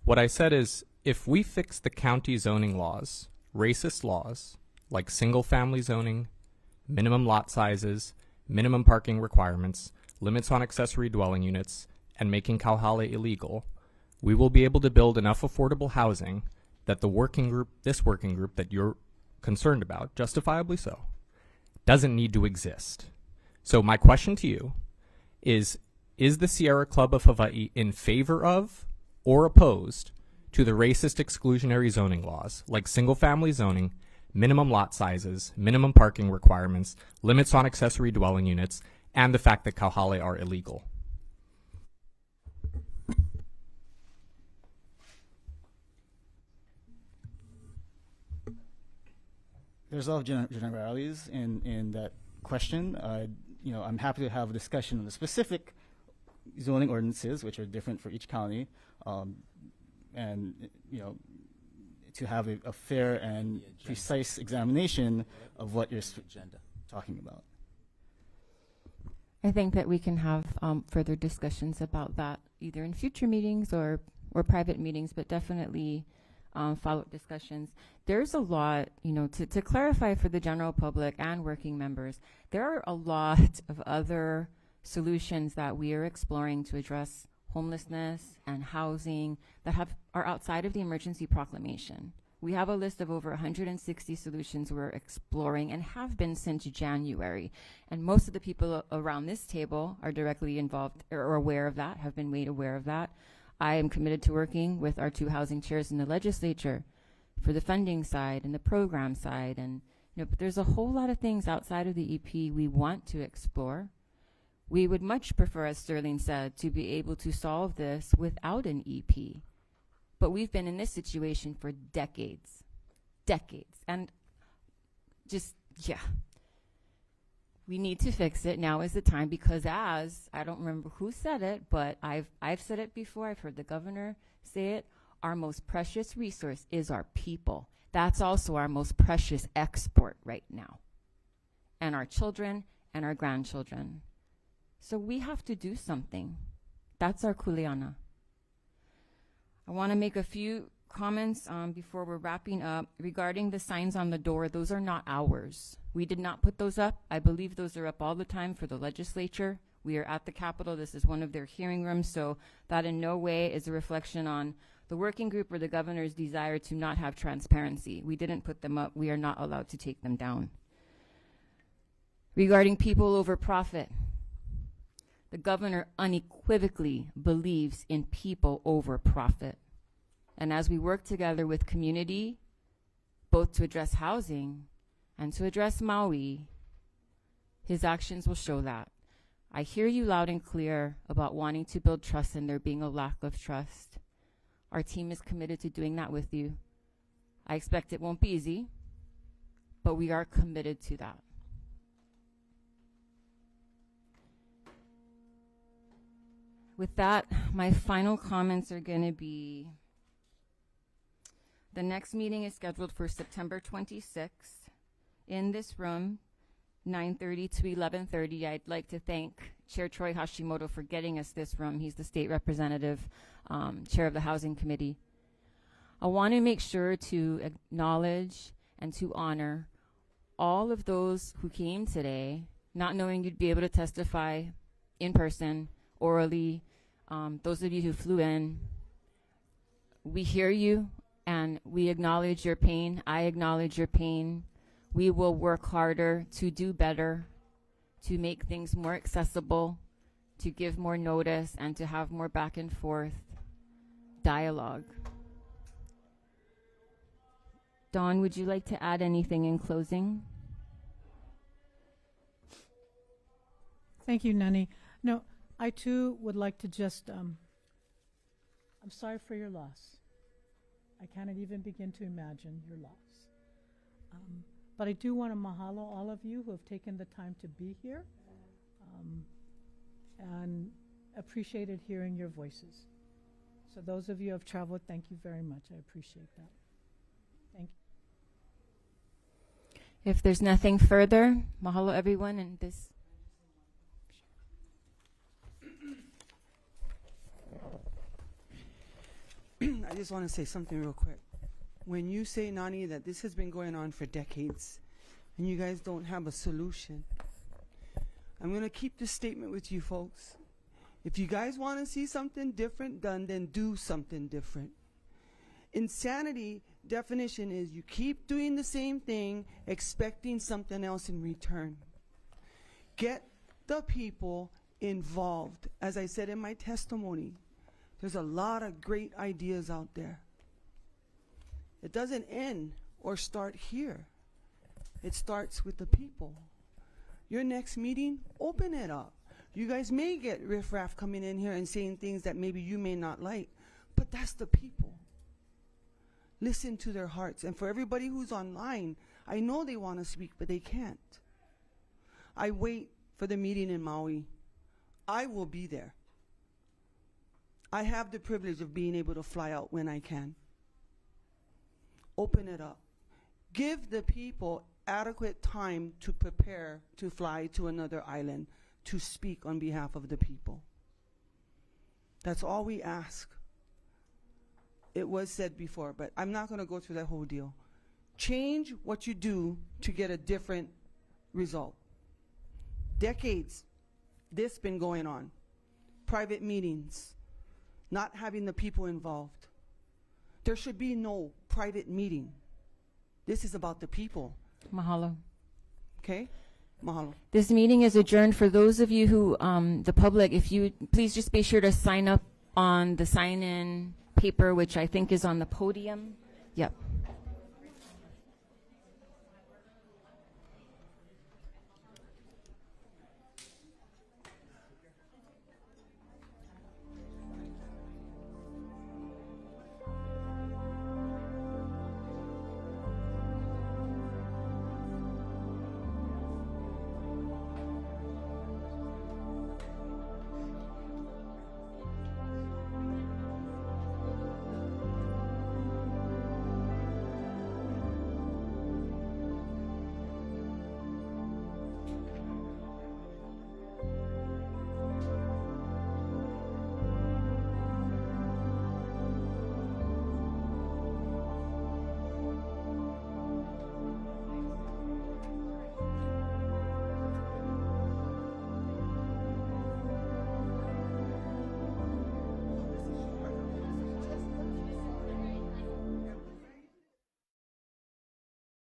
What I said is, if we fix the county zoning laws, racist laws, like single-family zoning, minimum lot sizes, minimum parking requirements, limits on accessory dwelling units, and making Kauhale illegal, we will be able to build enough affordable housing that this working group that you're concerned about, justifiably so, doesn't need to exist. So my question to you is the Sierra Club of Hawaii in favor of or opposed to the racist exclusionary zoning laws, like single-family zoning, minimum lot sizes, minimum parking requirements, limits on accessory dwelling units, and the fact that Kauhale are illegal? There's a lot of generalities in that question. I'm happy to have a discussion on the specific zoning ordinances, which are different for each county, and to have a fair and precise examination of what you're talking about. I think that we can have further discussions about that either in future meetings or private meetings, but definitely follow-up discussions. There's a lot, to clarify for the general public and working members, there are a lot of other solutions that we are exploring to address homelessness and housing that are outside of the emergency proclamation. We have a list of over 160 solutions we're exploring and have been since January. And most of the people around this table are directly involved or aware of that, have been made aware of that. I am committed to working with our two housing chairs in the legislature for the funding side and the program side. And but there's a whole lot of things outside of the EP we want to explore. We would much prefer, as Sterling said, to be able to solve this without an EP. But we've been in this situation for decades. And just, yeah. We need to fix it. Now is the time, because as, I don't remember who said it, but I've said it before, I've heard the governor say it, our most precious resource is our people. That's also our most precious export right now. And our children and our grandchildren. So we have to do something. That's our kuleana. I want to make a few comments before we're wrapping up regarding the signs on the door. Those are not ours. We did not put those up. I believe those are up all the time for the legislature. We are at the Capitol. This is one of their hearing rooms, so that in no way is a reflection on the working group or the governor's desire to not have transparency. We didn't put them up. We are not allowed to take them down. Regarding people over profit, the governor unequivocally believes in people over profit. And as we work together with community, both to address housing and to address Maui, his actions will show that. I hear you loud and clear about wanting to build trust and there being a lack of trust. Our team is committed to doing that with you. I expect it won't be easy, but we are committed to that. With that, my final comments are going to be, the next meeting is scheduled for September 26th in this room, 9:30 to 11:30. I'd like to thank Chair Troy Hashimoto for getting us this room. He's the state representative, chair of the Housing Committee. I want to make sure to acknowledge and to honor all of those who came today, not knowing you'd be able to testify in person, orally. Those of you who flew in, we hear you and we acknowledge your pain. I acknowledge your pain. We will work harder to do better, to make things more accessible, to give more notice, and to have more back and forth dialogue. Dawn, would you like to add anything in closing? Thank you, Nani. No, I too would like to just, I'm sorry for your loss. I cannot even begin to imagine your loss. But I do want to mahalo all of you who have taken the time to be here and appreciated hearing your voices. So those of you who have traveled, thank you very much. I appreciate that. Thank you. If there's nothing further, mahalo everyone, and this. I just want to say something real quick. When you say, Nani, that this has been going on for decades and you guys don't have a solution, I'm going to keep this statement with you folks. If you guys want to see something different done, then do something different. Insanity definition is you keep doing the same thing, expecting something else in return. Get the people involved. As I said in my testimony, there's a lot of great ideas out there. It doesn't end or start here. It starts with the people. Your next meeting, open it up. You guys may get riffraff coming in here and saying things that maybe you may not like, but that's the people. Listen to their hearts. And for everybody who's online, I know they want to speak, but they can't. I wait for the meeting in Maui. I will be there. I have the privilege of being able to fly out when I can. Open it up. Give the people adequate time to prepare to fly to another island to speak on behalf of the people. That's all we ask. It was said before, but I'm not going to go through that whole deal. Change what you do to get a different result. Decades, this been going on. Private meetings, not having the people involved. There should be no private meeting. This is about the people. Mahalo. Okay? Mahalo. This meeting is adjourned. For those of you who, the public, if you please just be sure to sign up on the sign-in paper, which I think is on the podium. Yep.